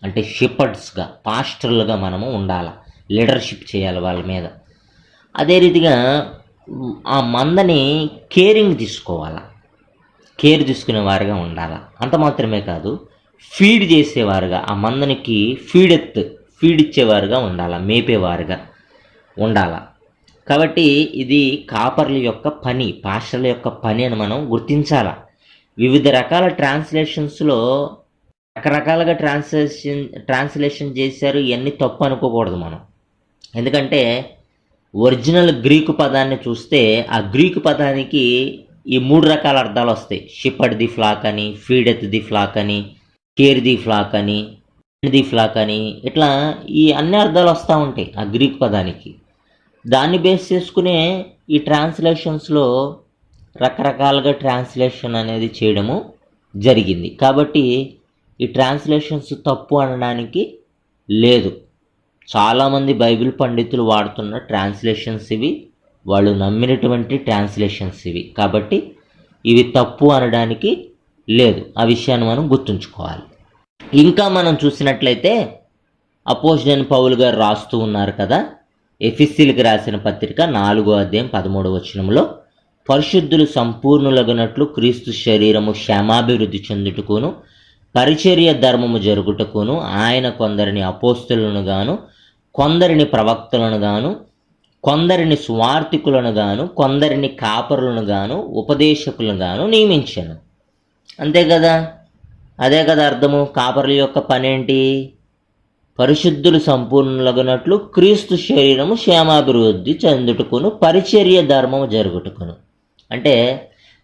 అంటే షెపర్డ్స్గా, పాస్టర్లుగా మనము ఉండాలి. లీడర్షిప్ చేయాలి వాళ్ళ మీద. అదే రీతిగా ఆ మందని కేరింగ్ తీసుకోవాలి, కేర్ తీసుకునేవారుగా ఉండాలి. అంత మాత్రమే కాదు, ఫీడ్ చేసేవారుగా, ఆ మందనికి ఫీడ్ ఇచ్చేవారుగా ఉండాలి, మేపేవారుగా ఉండాలి. కాబట్టి ఇది కాపర్ల యొక్క పని, పాస్టర్ల యొక్క పని అని మనం గుర్తించాలి. వివిధ రకాల ట్రాన్స్లేషన్స్లో రకరకాలుగా ట్రాన్స్లేషన్ చేశారు. ఇవన్నీ తప్పు అనుకోకూడదు మనం. ఎందుకంటే ఒరిజినల్ గ్రీకు పదాన్ని చూస్తే ఆ గ్రీకు పదానికి ఈ 3 రకాల అర్థాలు వస్తాయి. షిపర్డ్ ది ఫ్లాక్ అని, ఫీడెత్ ది ఫ్లాక్ అని, కేర్ ది ఫ్లాక్ అని, ది ఫ్లాక్ అని, ఇట్లా ఈ అన్ని అర్థాలు వస్తూ ఉంటాయి ఆ గ్రీక్ పదానికి. దాన్ని బేస్ చేసుకునే ఈ ట్రాన్స్లేషన్స్లో రకరకాలుగా ట్రాన్స్లేషన్ అనేది చేయడము జరిగింది. కాబట్టి ఈ ట్రాన్స్లేషన్స్ తప్పు అనడానికి లేదు. చాలామంది బైబిల్ పండితులు వాడుతున్న ట్రాన్స్లేషన్స్ ఇవి, వాళ్ళు నమ్మినటువంటి ట్రాన్స్లేషన్స్ ఇవి. కాబట్టి ఇవి తప్పు అనడానికి లేదు. ఆ విషయాన్ని మనం గుర్తుంచుకోవాలి. ఇంకా మనం చూసినట్లయితే అపోజిషన్ పౌలు గారు రాస్తూ ఉన్నారు కదా, ఎఫెసీయులకు రాసిన పత్రిక 4వ అధ్యాయం 13వ వచనంలో, పరిశుద్ధులు సంపూర్ణులగునట్లు క్రీస్తు శరీరము క్షేమాభివృద్ధి చెందుటకును పరిచర్య ధర్మము జరుగుటకును ఆయన కొందరిని అపోస్తులను గాను, కొందరిని ప్రవక్తలను గాను, కొందరిని స్వార్థికులను గాను, కొందరిని కాపరులను గాను, ఉపదేశకులను గాను నియమించాను. అంతే కదా, అదే కదా అర్థము. కాపరుల యొక్క పనేంటి? పరిశుద్ధులు సంపూర్ణులగునట్లు క్రీస్తు శరీరము క్షేమాభివృద్ధి చెందుటకును పరిచర్య ధర్మము జరుగుటకును. అంటే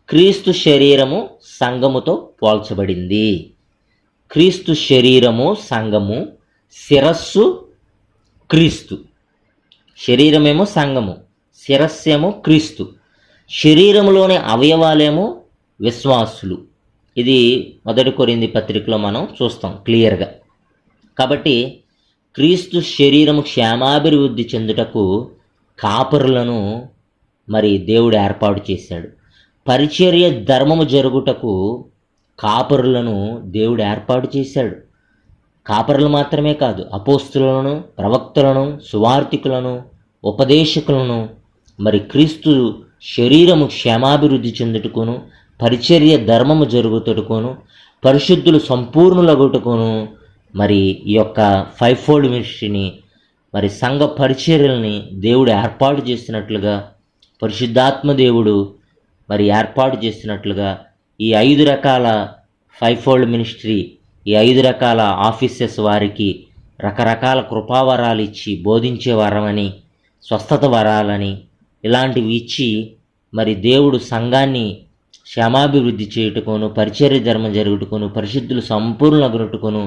క్రీస్తు శరీరము సంఘముతో పోల్చబడింది. క్రీస్తు శరీరము సంఘము, శిరస్సు క్రీస్తు. శరీరమేమో సంఘము, శిరస్సేమో క్రీస్తు. శరీరంలోని అవయవాలేమో విశ్వాసులు. ఇది 1 కొరింథీ పత్రికలో మనం చూస్తాం క్లియర్గా. కాబట్టి క్రీస్తు శరీరము క్షేమాభివృద్ధి చెందుటకు కాపరులను మరి దేవుడు ఏర్పాటు చేశాడు. పరిచర్య ధర్మము జరుగుటకు కాపరులను దేవుడు ఏర్పాటు చేశాడు. కాపరులు మాత్రమే కాదు, అపోస్తులను, ప్రవక్తలను, సువార్థికులను, ఉపదేశకులను, మరి క్రీస్తు శరీరము క్షేమాభివృద్ధి చెందుటకును పరిచర్య ధర్మము జరుగుతుటకును పరిశుద్ధులు సంపూర్ణులగుటకును మరి ఈ యొక్క 5-fold మినిస్ట్రీని, మరి సంఘ పరిచర్యల్ని దేవుడు ఏర్పాటు చేసినట్లుగా, పరిశుద్ధాత్మ దేవుడు మరి ఏర్పాటు చేసినట్లుగా ఈ 5 రకాల 5-fold మినిస్ట్రీ, ఈ 5 రకాల ఆఫీసెస్ వారికి రకరకాల కృపావరాలు ఇచ్చి, బోధించే వరమని, స్వస్థత వరాలని, ఇలాంటివి ఇచ్చి మరి దేవుడు సంఘాన్ని క్షేమాభివృద్ధి చేయుటకును పరిచర్య ధర్మం జరుగుటకును పరిశుద్ధులు సంపూర్ణగునట్టుకును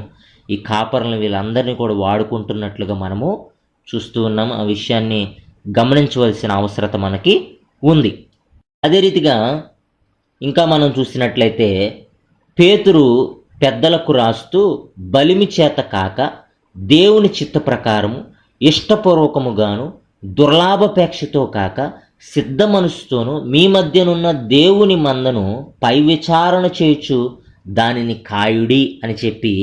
ఈ కాపరులను వీళ్ళందరినీ కూడా వాడుకుంటున్నట్లుగా మనము చూస్తూ ఉన్నాము. ఆ విషయాన్ని గమనించవలసిన అవసరత మనకి ఉంది. అదే రీతిగా ఇంకా మనం చూసినట్లయితే పేతురు పెద్దలకు రాస్తూ, బలిమి చేత కాక దేవుని చిత్త ప్రకారము ఇష్టపూర్వకముగాను దుర్లాభాపేక్షతో కాక సిద్ధ మనసుతోనూ మీ మధ్యనున్న దేవుని మందను పై విచారణ చేయుచు దానిని కాయుడి అని చెప్పి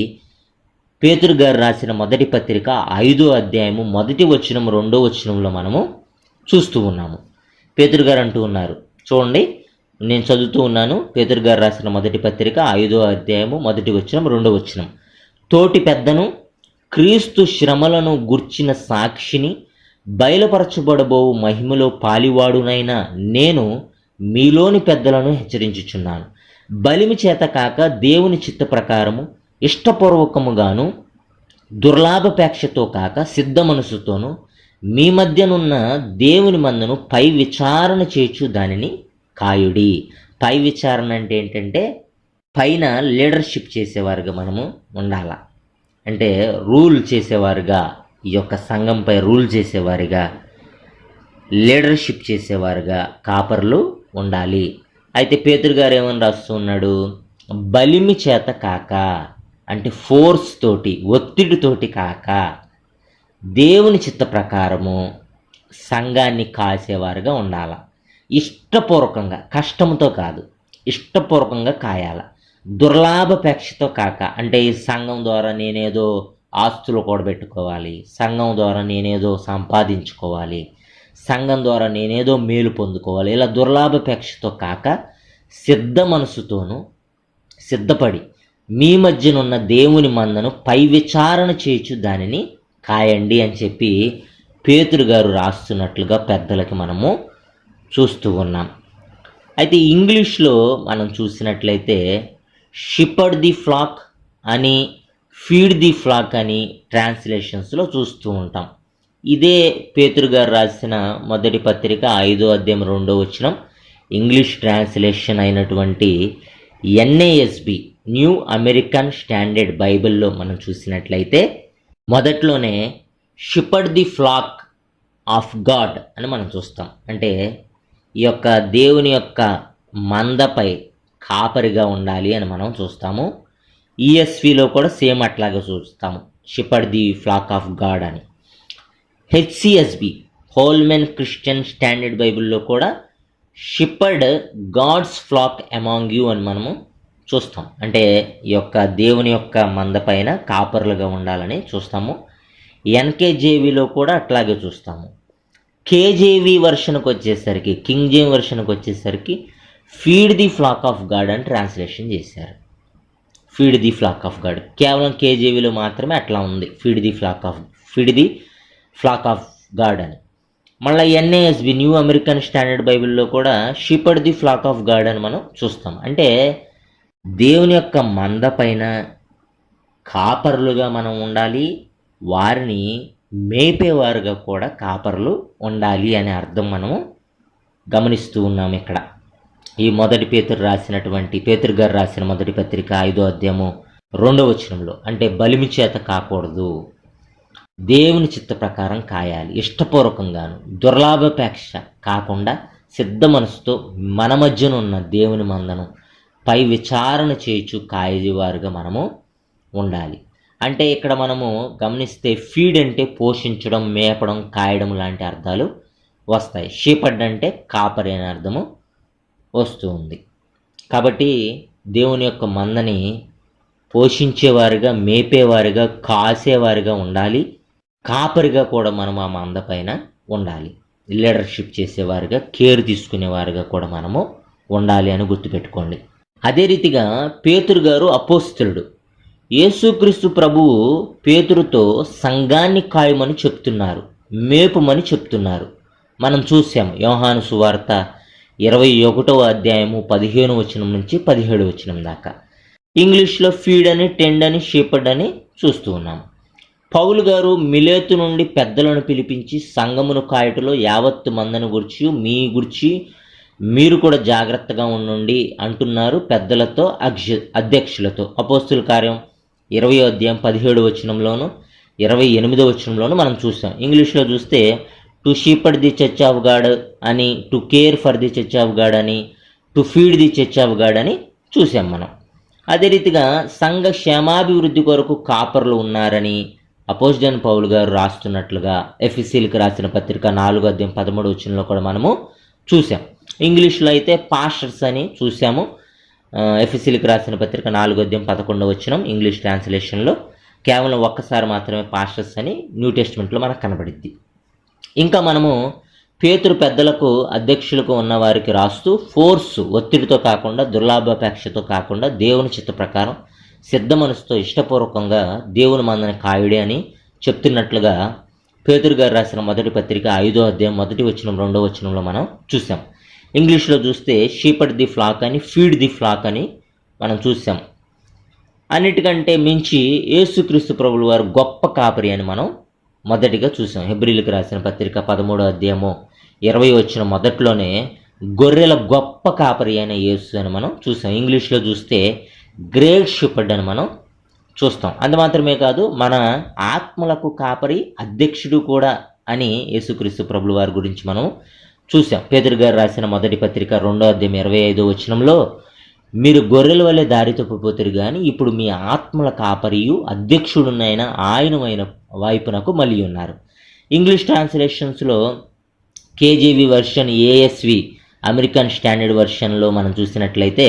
పేతురు గారు రాసిన 1 పత్రిక 5వ అధ్యాయము 1వ వచనం 2వ వచనంలో మనము చూస్తూ ఉన్నాము. పేతురు గారు అంటూ ఉన్నారు, చూడండి, నేను చదువుతూ ఉన్నాను. పేతురు గారు రాసిన 1 పత్రిక 5వ అధ్యాయము 1వ వచనం 2వ వచనం. తోటి పెద్దను, క్రీస్తు శ్రమలను గుర్చిన సాక్షిని, బయలుపరచబడబోవు మహిమలో పాలివాడునైనా నేను మీలోని పెద్దలను హెచ్చరించుచున్నాను. బలిమి చేత కాక దేవుని చిత్త ప్రకారము ఇష్టపూర్వకముగాను దుర్లాభాపేక్షతో కాక సిద్ధ మనసుతోనూ మీ మధ్యనున్న దేవుని మందను పై విచారణ చేర్చు దానిని కాయుడి. పై విచారణ అంటే ఏంటంటే పైన లీడర్షిప్ చేసేవారుగా మనము ఉండాల. అంటే రూల్ చేసేవారుగా, ఈ యొక్క సంఘంపై రూల్ చేసేవారుగా, లీడర్షిప్ చేసేవారుగా కాపర్లు ఉండాలి. అయితే పేతురు గారు ఏమని రాస్తున్నాడు? బలిమి చేత కాక, అంటే ఫోర్స్ తోటి, ఒత్తిడితోటి కాక దేవుని చిత్త ప్రకారము సంఘాన్ని కాసేవారుగా ఉండాల. ఇష్టపూర్వకంగా, కష్టంతో కాదు, ఇష్టపూర్వకంగా కాయాల. దుర్లాభాపేక్షతో కాక, అంటే ఈ సంఘం ద్వారా నేనేదో ఆస్తులు కూడబెట్టుకోవాలి, సంఘం ద్వారా నేనేదో సంపాదించుకోవాలి, సంఘం ద్వారా నేనేదో మేలు పొందుకోవాలి, ఇలా దుర్లాభాపేక్షతో కాక సిద్ధ మనసుతోనూ సిద్ధపడి మీ మధ్యనున్న దేవుని మందను పై విచారణ చేయుచు దానిని కాయండి అని చెప్పి పేతురు గారు రాస్తున్నట్లుగా పెద్దలకి మనము చూస్తూ ఉన్నాం. అయితే ఇంగ్లీష్లో మనం చూసినట్లయితే షిపర్డ్ ది ఫ్లాక్ అని, ఫీడ్ ది ఫ్లాక్ అని ట్రాన్స్లేషన్స్లో చూస్తూ ఉంటాం. ఇదే పేతురు గారు రాసిన 1 పత్రిక 5వ అధ్యాయం 2వ వచనం ఇంగ్లీష్ ట్రాన్స్లేషన్ అయినటువంటి NASB, న్యూ అమెరికన్ స్టాండర్డ్ బైబిల్లో మనం చూసినట్లయితే మొదట్లోనే షిపర్డ్ ది ఫ్లాక్ ఆఫ్ గాడ్ అని మనం చూస్తాం. అంటే ఈ యొక్క దేవుని యొక్క మందపై కాపరిగా ఉండాలి అని మనం చూస్తాము. ESVలో కూడా సేమ్ అట్లాగే చూస్తాము, shepherd the flock of God అని. HCSB, హోల్మెన్ క్రిస్టియన్ స్టాండర్డ్ బైబిల్లో కూడా shepherd God's flock among you అని మనము చూస్తాం. అంటే ఈ యొక్క దేవుని యొక్క మంద పైన కాపర్లుగా ఉండాలని చూస్తాము. NKJVలో కూడా అట్లాగే చూస్తాము. KJV వర్షన్కి వచ్చేసరికి, కింగ్ జేమ్స్ వర్షన్కి వచ్చేసరికి feed the flock of God అని ట్రాన్స్లేషన్ చేశారు. Feed the flock of God. కేవలం KJVలో మాత్రమే అట్లా ఉంది, feed the flock of God అని. మళ్ళీ ఎన్ఏఎస్బి న్యూ అమెరికన్ స్టాండర్డ్ బైబిల్లో కూడా షీపర్డ్ ది ఫ్లాక్ ఆఫ్ గాడ్ అని మనం చూస్తాం. అంటే దేవుని యొక్క మంద పైన కాపరులుగా మనం ఉండాలి, వారిని మేపేవారుగా కూడా కాపరులు ఉండాలి అనే అర్థం మనము గమనిస్తూ ఉన్నాం ఇక్కడ. ఈ పేతురు గారు రాసిన మొదటి పత్రిక 5వ అధ్యాయము 2వ వచనంలో, అంటే బలిమి చేత కాకూడదు, దేవుని చిత్త ప్రకారం కాయాలి, ఇష్టపూర్వకంగాను దుర్లాభాపేక్ష కాకుండా సిద్ధ మనసుతో మన మధ్యన ఉన్న దేవుని మందను పై విచారణ చేయుచు కాయవారుగా మనము ఉండాలి. అంటే ఇక్కడ మనము గమనిస్తే ఫీడ్ అంటే పోషించడం, మేపడం, కాయడం లాంటి అర్థాలు వస్తాయి. షీపర్డ్ అంటే కాపరి అనే అర్థము వస్తూ ఉంది. కాబట్టి దేవుని యొక్క మందని పోషించేవారుగా, మేపేవారుగా, కాసేవారుగా ఉండాలి. కాపరిగా కూడా మనం ఆ మంద పైన ఉండాలి. లీడర్షిప్ చేసేవారుగా, కేర్ తీసుకునేవారుగా కూడా మనము ఉండాలి అని గుర్తుపెట్టుకోండి. అదే రీతిగా పేతురు గారు అపోస్తలుడు. యేసుక్రీస్తు ప్రభువు పేతురుతో సంఘాన్ని కాయమని చెప్తున్నారు, మేపుమని చెప్తున్నారు. మనం చూసాము యోహాను సువార్త 21వ అధ్యాయము 15వ వచనం నుంచి 17వ వచనం దాకా. ఇంగ్లీష్లో ఫీడ్ అని, టెండ్ అని, షీపర్డ్ అని చూస్తూ ఉన్నాము. పౌలు గారు మిలేతు నుండి పెద్దలను పిలిపించి సంఘమును కాయటలో యావత్తు మందను గురించి మీరు కూడా జాగ్రత్తగా ఉండండి అంటున్నారు పెద్దలతో, అధ్యక్షులతో. అపోస్తుల కార్యం 20వ అధ్యాయం 17వ వచనంలోను 28వ వచనంలోను మనం చూసాం. ఇంగ్లీష్లో చూస్తే to shepherd the church of God అని, to care for the church of God అని, to feed the church of God అని చూసాం మనం. అదే రీతిగా సంఘ క్షేమాభివృద్ధి కొరకు కాపర్లు ఉన్నారని అపోస్తలుడైన పౌలు గారు రాస్తున్నట్లుగా ఎఫెసీయులకు రాసిన పత్రిక 4వ అధ్యాయం 13వ వచనంలో కూడా మనము చూసాం. ఇంగ్లీష్లో అయితే పాస్టర్స్ అని చూసాము. ఎఫెసీయులకు రాసిన పత్రిక 4వ అధ్యాయం 11వ వచనం ఇంగ్లీష్ ట్రాన్స్లేషన్లో కేవలం ఒక్కసారి మాత్రమే పాస్టర్స్ అని న్యూ టెస్ట్మెంట్లో మనకు కనబడిద్ది. ఇంకా మనము పేతురు పెద్దలకు, అధ్యక్షులకు ఉన్న వారికి రాస్తూ ఒత్తిడితో కాకుండా, దుర్లాభాపేక్షతో కాకుండా, దేవుని చిత్త ప్రకారం సిద్ధ మనసుతో ఇష్టపూర్వకంగా దేవుని మందని కాయుడే అని చెప్తున్నట్లుగా పేతురు గారు రాసిన మొదటి పత్రిక 5వ అధ్యాయం 1వ వచనం 2వ వచనంలో మనం చూసాం. ఇంగ్లీష్లో చూస్తే షీపర్డ్ ది ఫ్లాక్ అని, ఫీడ్ ది ఫ్లాక్ అని మనం చూసాం. అన్నిటికంటే మించి యేసుక్రీస్తు ప్రభువు వారు గొప్ప కాపరి అని మనం మొదటిగా చూసాం. హెబ్రీయులకు రాసిన పత్రిక 13వ అధ్యాయము 20వ వచనం మొదట్లోనే గొర్రెల గొప్ప కాపరి అయిన యేసు అని మనం చూసాం. ఇంగ్లీష్లో చూస్తే గ్రేట్ షీపర్డ్ అని మనం చూస్తాం. అంత మాత్రమే కాదు, మన ఆత్మలకు కాపరి, అధ్యక్షుడు కూడా అని యేసుక్రీస్తు ప్రభువు వారి గురించి మనం చూసాం. పేతురు గారు రాసిన మొదటి పత్రిక 2వ అధ్యాయం 25వ వచనంలో, మీరు గొర్రెల వల్లే దారి తప్పిపోతారు కానీ ఇప్పుడు మీ ఆత్మల కాపరియు అధ్యక్షుడునైన ఆయన వైపునకు మళ్ళీ ఉన్నారు. English ట్రాన్స్లేషన్స్లో కేజీవి version, ASV American standard వర్షన్లో మనం చూసినట్లయితే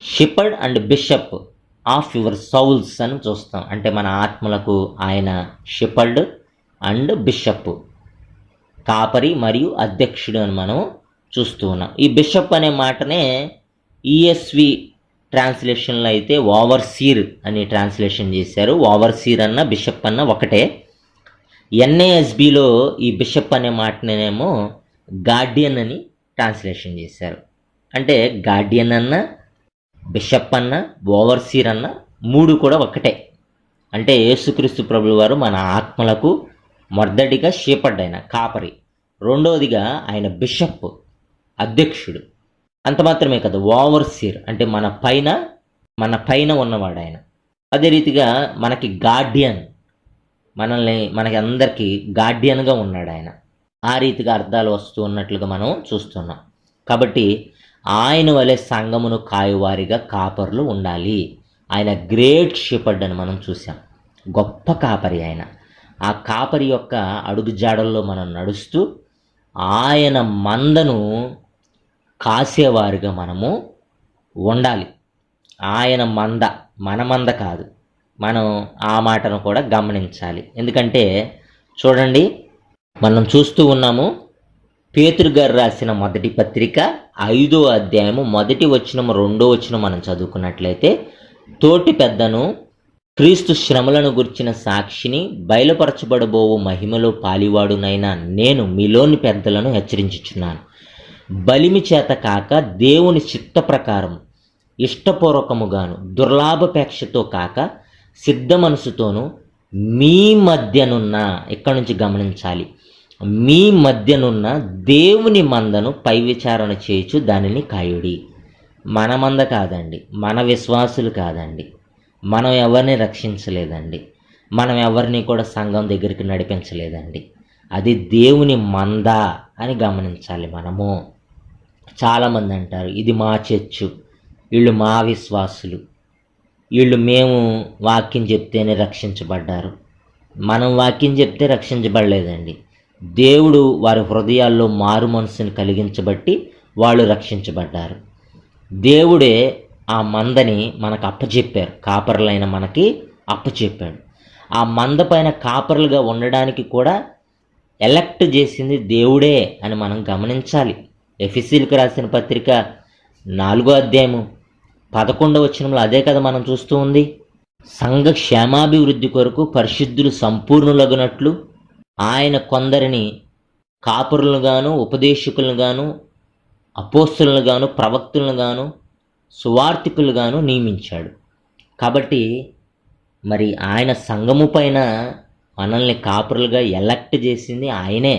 షిపర్డ్ and bishop of your Saul's అని చూస్తాం. అంటే మన ఆత్మలకు ఆయన షిపర్డ్ అండ్ బిషప్, కాపరి మరియు అధ్యక్షుడు అని మనం చూస్తూ ఉన్నాం. ఈ బిషప్ అనే మాటనే ఈఎస్వి ట్రాన్స్లేషన్లో అయితే ఓవర్సీర్ అని ట్రాన్స్లేషన్ చేశారు. ఓవర్సీర్ అన్న బిషప్ అన్న ఒకటే. ఎన్ఏఎస్బిలో ఈ బిషప్ అనే మాటనేమో గార్డియన్ అని ట్రాన్స్లేషన్ చేశారు. అంటే గార్డియన్ అన్న, బిషప్ అన్న, ఓవర్సీర్ అన్న 3 కూడా ఒకటే. అంటే యేసుక్రీస్తు ప్రభువు వారు మన ఆత్మలకు మొదటిగా షీపర్డ్ అయిన కాపరి, రెండవదిగా ఆయన బిషప్, అధ్యక్షుడు. అంత మాత్రమే కదా, ఓవర్సీర్ అంటే మన పైన ఉన్నవాడు ఆయన. అదే రీతిగా మనకి గార్డియన్, మనకి అందరికీ గార్డియన్గా ఉన్నాడు ఆయన. ఆ రీతిగా అర్థాలు వస్తూ ఉన్నట్లుగా మనం చూస్తున్నాం. కాబట్టి ఆయన వలె సంఘమును కాయువారిగా కాపర్లు ఉండాలి. ఆయన గ్రేట్ షీపర్డ్ అని మనం చూసాం. గొప్ప కాపరి ఆయన. ఆ కాపరి యొక్క అడుగుజాడల్లో మనం నడుస్తూ ఆయన మందను కాసేవారుగా మనము ఉండాలి. ఆయన మంద, మన మంద కాదు. మనం ఆ మాటను కూడా గమనించాలి. ఎందుకంటే చూడండి, మనం చూస్తూ ఉన్నాము పేతురు గారు రాసిన మొదటి పత్రిక 5వ అధ్యాయము 1వ వచనం 2వ వచనం మనం చదువుకున్నట్లయితే, తోటి పెద్దను క్రీస్తు శ్రమలను గుర్చిన సాక్షిని, బయలుపరచబడబోవు మహిమలో పాలివాడునైనా నేను మీలోని పెద్దలను హెచ్చరించుచున్నాను. బలిమి చేత కాక దేవుని చిత్త ప్రకారం ఇష్టపూర్వకముగాను, దుర్లాభపేక్షతో కాక సిద్ధ మనసుతోనూ మీ మధ్యనున్న, ఇక్కడ నుంచి గమనించాలి, మీ మధ్యనున్న దేవుని మందను పై విచారణ చేయుచు దానిని కాయుడి. మన మంద కాదండి, మన విశ్వాసులు కాదండి, మనం ఎవరిని రక్షించలేదండి, మనం ఎవరిని కూడా సంఘం దగ్గరికి నడిపించలేదండి, అది దేవుని మంద అని గమనించాలి మనము. చాలామంది అంటారు ఇది మా చర్చు, వీళ్ళు మా విశ్వాసులు, వీళ్ళు మేము వాక్యం చెప్తేనే రక్షించబడ్డారు. మనం వాక్యం చెప్తే రక్షించబడలేదండి, దేవుడు వారి హృదయాల్లో మారు మనసుని కలిగించబట్టి వాళ్ళు రక్షించబడ్డారు. దేవుడే ఆ మందని మనకు అప్పచెప్పారు, కాపరులైన మనకి అప్పచెప్పాడు. ఆ మంద పైన కాపరులుగా ఉండడానికి కూడా ఎలక్ట్ చేసింది దేవుడే అని మనం గమనించాలి. ఎఫెసీయులకు రాసిన పత్రిక 4వ అధ్యాయము 11వ వచనంలో అదే కదా మనం చూస్తూ ఉంది. సంఘ క్షేమాభివృద్ధి కొరకు పరిశుద్ధులు సంపూర్ణులగునట్లు ఆయన కొందరిని కాపురులను గాను, ఉపదేశకులను గాను, అపోస్తలులను గాను, ప్రవక్తులను గాను, సువార్తికులు గాను నియమించాడు. కాబట్టి మరి ఆయన సంఘము పైన మనల్ని కాపురులుగా ఎలక్ట్ చేసింది ఆయనే.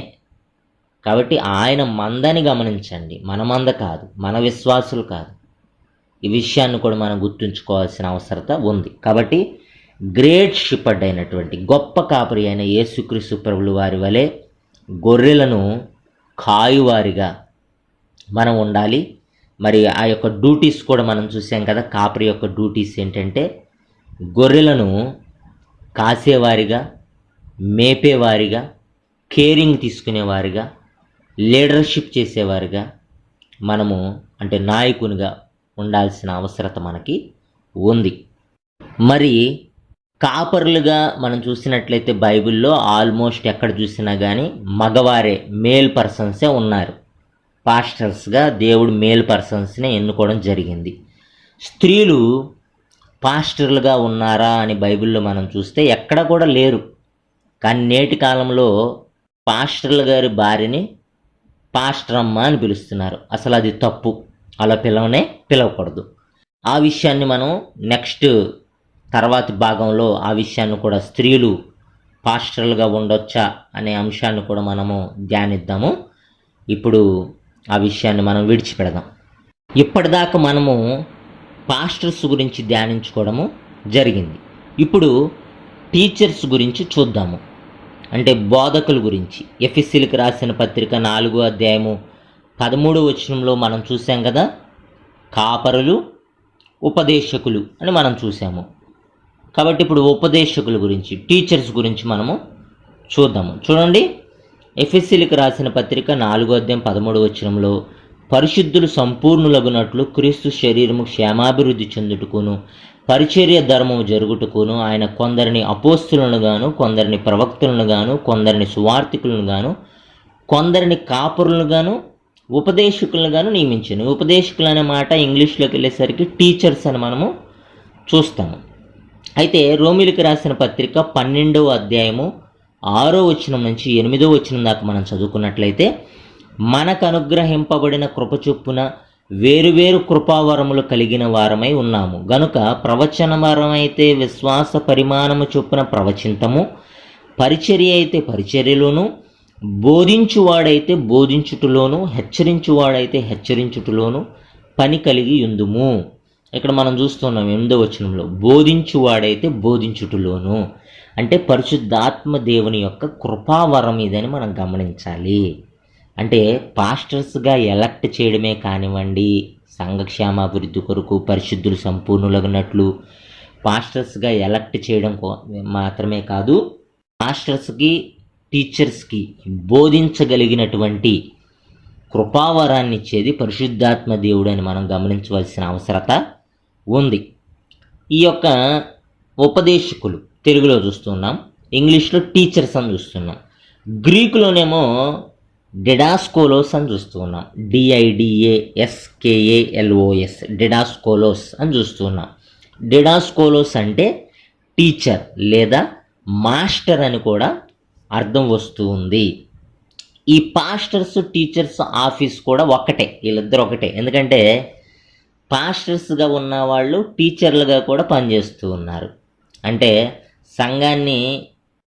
కాబట్టి ఆయన మందని గమనించండి, మన మంద కాదు, మన విశ్వాసులు కాదు. ఈ విషయాన్ని కూడా మనం గుర్తుంచుకోవాల్సిన అవసరత ఉంది. కాబట్టి గ్రేట్ షిపర్డ్ అయినటువంటి గొప్ప కాపరి అయిన యేసుక్రీస్తు ప్రభులు వారి వలె గొర్రెలను కాయువారిగా మనం ఉండాలి. మరి ఆ యొక్క డ్యూటీస్ కూడా మనం చూసాం కదా. కాపరి యొక్క డ్యూటీస్ ఏంటంటే గొర్రెలను కాసేవారిగా, మేపేవారిగా, కేరింగ్ తీసుకునేవారిగా, లీడర్షిప్ చేసేవారిగా మనము, అంటే నాయకునిగా ఉండాల్సిన అవసరత మనకి ఉంది. మరి కాపరులుగా మనం చూసినట్లయితే బైబిల్లో ఆల్మోస్ట్ ఎక్కడ చూసినా కానీ మగవారే, మేల్ పర్సన్సే ఉన్నారు. పాస్టర్స్గా దేవుడు మేల్ పర్సన్స్ని ఎన్నుకోవడం జరిగింది. స్త్రీలు పాస్టర్లుగా ఉన్నారా అని బైబిల్లో మనం చూస్తే ఎక్కడ కూడా లేరు. కానీ నేటి కాలంలో పాస్టర్ల గారి భార్యని పాస్టర్ అమ్మ అని పిలుస్తున్నారు. అసలు అది తప్పు, అలా పిలవకూడదు. ఆ విషయాన్ని మనం నెక్స్ట్ తర్వాతి భాగంలో ఆ విషయాన్ని కూడా, స్త్రీలు పాస్టర్లుగా ఉండొచ్చా అనే అంశాన్ని కూడా మనము ధ్యానిద్దాము. ఇప్పుడు ఆ విషయాన్ని మనం విడిచిపెడదాం. ఇప్పటిదాకా మనము పాస్టర్స్ గురించి ధ్యానించుకోవడము జరిగింది. ఇప్పుడు టీచర్స్ గురించి చూద్దాము, అంటే బోధకుల గురించి. ఎఫెసీయులకు రాసిన పత్రిక 4వ అధ్యాయము 13వ వచనంలో మనం చూసాం కదా, కాపరులు, ఉపదేశకులు అని మనం చూసాము. కాబట్టి ఇప్పుడు ఉపదేశకుల గురించి, టీచర్స్ గురించి మనము చూద్దాము. చూడండి, ఎఫెసీయులకు రాసిన పత్రిక 4వ అధ్యాయం 13వ వచనంలో పరిశుద్ధులు సంపూర్ణులగునట్లు క్రీస్తు శరీరము క్షేమాభివృద్ధి చెందుటకును పరిచర్య ధర్మము జరుగుటకును ఆయన కొందరిని అపోస్తులను గాను, కొందరిని ప్రవక్తులను గాను, కొందరిని సువార్తికులను గాను, కొందరిని కాపురులను గాను, ఉపదేశకులను గాను నియమించాను. ఉపదేశకులు అనే మాట ఇంగ్లీష్లోకి వెళ్ళేసరికి టీచర్స్ అని మనము చూస్తాము. అయితే రోమిలికి రాసిన పత్రిక 12వ అధ్యాయము 6వ వచనం నుంచి 8వ వచనం దాకా మనం చదువుకున్నట్లయితే, మనకు అనుగ్రహింపబడిన కృప చొప్పున వేరువేరు కృపావరములు కలిగిన వారమై ఉన్నాము గనుక ప్రవచన వరమైతే విశ్వాస పరిమాణము చొప్పున ప్రవచింతము, పరిచర్య అయితే పరిచర్యలోను, బోధించువాడైతే బోధించుటలోను, హెచ్చరించువాడైతే హెచ్చరించుటలోను పని కలిగి ఉందుము. ఇక్కడ మనం చూస్తున్నాం 8వ వచనంలో, బోధించువాడైతే బోధించుటలోను, అంటే పరిశుద్ధాత్మ దేవుని యొక్క కృపావరం ఇదని మనం గమనించాలి. అంటే పాస్టర్స్గా ఎలక్ట్ చేయడమే కానివ్వండి, సంఘక్షేమాభివృద్ధి కొరకు పరిశుద్ధులు సంపూర్ణులగినట్లు పాస్టర్స్గా ఎలక్ట్ చేయడం మాత్రమే కాదు, పాస్టర్స్కి, టీచర్స్కి బోధించగలిగినటువంటి కృపావరాన్ని ఇచ్చేది పరిశుద్ధాత్మ దేవుడు అని మనం గమనించవలసిన అవసరత ఉంది. ఈ యొక్క ఉపదేశకులు తెలుగులో చూస్తున్నాం, ఇంగ్లీష్లో టీచర్స్ అని చూస్తున్నాం. గ్రీకులోనేమో డిడాస్కోలోస్ అని చూస్తున్నాం, DIDASKALOS, డిడాస్కోలోస్ అని చూస్తున్నాం. డిడాస్కోలోస్ అంటే టీచర్ లేదా మాస్టర్ అని కూడా అర్థం వస్తూ ఉంది. ఈ పాస్టర్స్ టీచర్స్ ఆఫీస్ కూడా ఒక్కటే, వీళ్ళిద్దరు ఒకటే. ఎందుకంటే పాస్టర్స్గా ఉన్న వాళ్ళు టీచర్లుగా కూడా పనిచేస్తూ ఉన్నారు. అంటే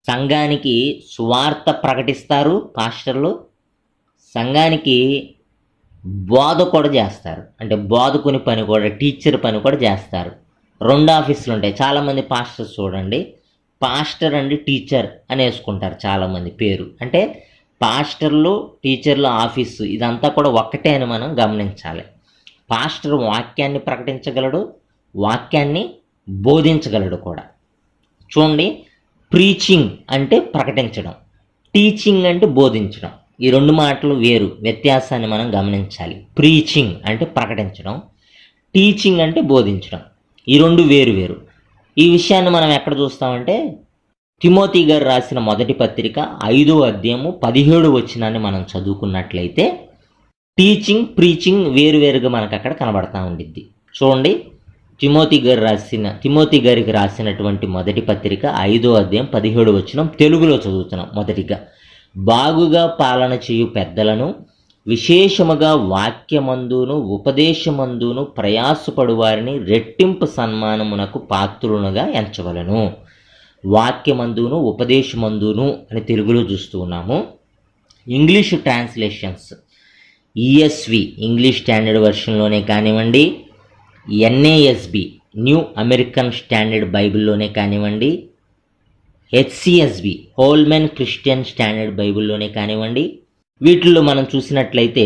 సంఘానికి సువార్త ప్రకటిస్తారు పాస్టర్లు, సంఘానికి బోధ కూడా చేస్తారు. అంటే బోధకుని పని కూడా, టీచర్ పని కూడా చేస్తారు. 2 ఆఫీసులు ఉంటాయి. చాలామంది పాస్టర్స్ చూడండి, పాస్టర్ అండ్ టీచర్ అని వేసుకుంటారు చాలామంది పేరు. అంటే పాస్టర్లు టీచర్లు ఆఫీసు ఇదంతా కూడా ఒక్కటే అని మనం గమనించాలి. పాస్టర్ వాక్యాన్ని ప్రకటించగలడు, వాక్యాన్ని బోధించగలడు కూడా. చూడండి, ప్రీచింగ్ అంటే ప్రకటించడం, టీచింగ్ అంటే బోధించడం. ఈ 2 మాటలు వేరు, వ్యత్యాసాన్ని మనం గమనించాలి. ప్రీచింగ్ అంటే ప్రకటించడం, టీచింగ్ అంటే బోధించడం. ఈ 2 వేరు వేరు. ఈ విషయాన్ని మనం ఎక్కడ చూస్తామంటే తిమోతి గారు రాసిన మొదటి పత్రిక 5వ అధ్యాయము 17వ వచనాన్ని మనం చదువుకున్నట్లయితే టీచింగ్ ప్రీచింగ్ వేరువేరుగా మనకు అక్కడ కనబడతా ఉండిద్ది. చూడండి, తిమోతి గారికి రాసినటువంటి మొదటి పత్రిక 5వ అధ్యాయం 17వ వచనం తెలుగులో చదువుతున్నాం. మొదటిగా, బాగుగా పాలన చేయు పెద్దలను విశేషముగా వాక్యమందును ఉపదేశమందును ప్రయాసపడు వారిని రెట్టింపు సన్మానమునకు పాత్రులుగా ఎంచవలను. వాక్యమందును ఉపదేశమందును అని తెలుగులో చూస్తూ ఉన్నాము. English translations ESV English Standard వెర్షన్లోనే కానివ్వండి, ఎన్ఏఎస్బి న్యూ అమెరికన్ స్టాండర్డ్ బైబిల్లోనే కానివ్వండి, హెచ్సిఎస్బి హోల్మెన్ క్రిస్టియన్ స్టాండర్డ్ బైబిల్లోనే కానివ్వండి, వీటిల్లో మనం చూసినట్లయితే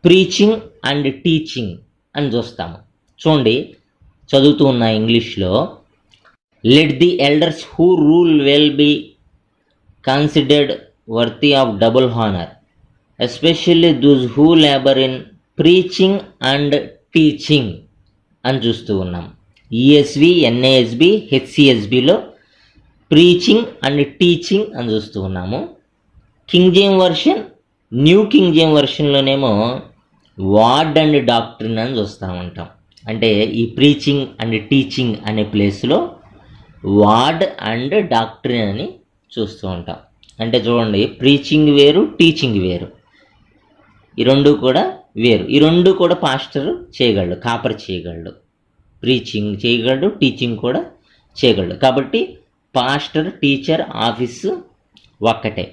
ప్రీచింగ్ అండ్ టీచింగ్ అని చూస్తాము. చూడండి, చదువుతూ ఉన్న ఇంగ్లీష్లో, let the elders who rule well be considered worthy of double honour, especially those who labour in preaching and teaching అని చూస్తూ ఉన్నాం. ఈఎస్వి, ఎన్ఏఎస్బి, హెచ్సిఎస్బిలో ప్రీచింగ్ అండ్ టీచింగ్ అని చూస్తూ ఉన్నాము. King James version, New King James వర్షన్లోనేమో word and doctrine అని చూస్తూ ఉంటాం. అంటే ఈ ప్రీచింగ్ అండ్ టీచింగ్ అనే ప్లేస్లో వార్డ్ అండ్ డాక్ట్రిన్ అని చూస్తూ ఉంటాం. అంటే చూడండి, ప్రీచింగ్ వేరు, టీచింగ్ వేరు, ఈ 2 కూడా వేరు. ఈ 2 కూడా పాస్టర్ చేయగలడు, కాపర్ చేయగలడు, ప్రీచింగ్ చేయగలడు, టీచింగ్ కూడా చేయగలడు. కాబట్టి పాస్టర్ టీచర్ ఆఫీసు ఒక్కటే.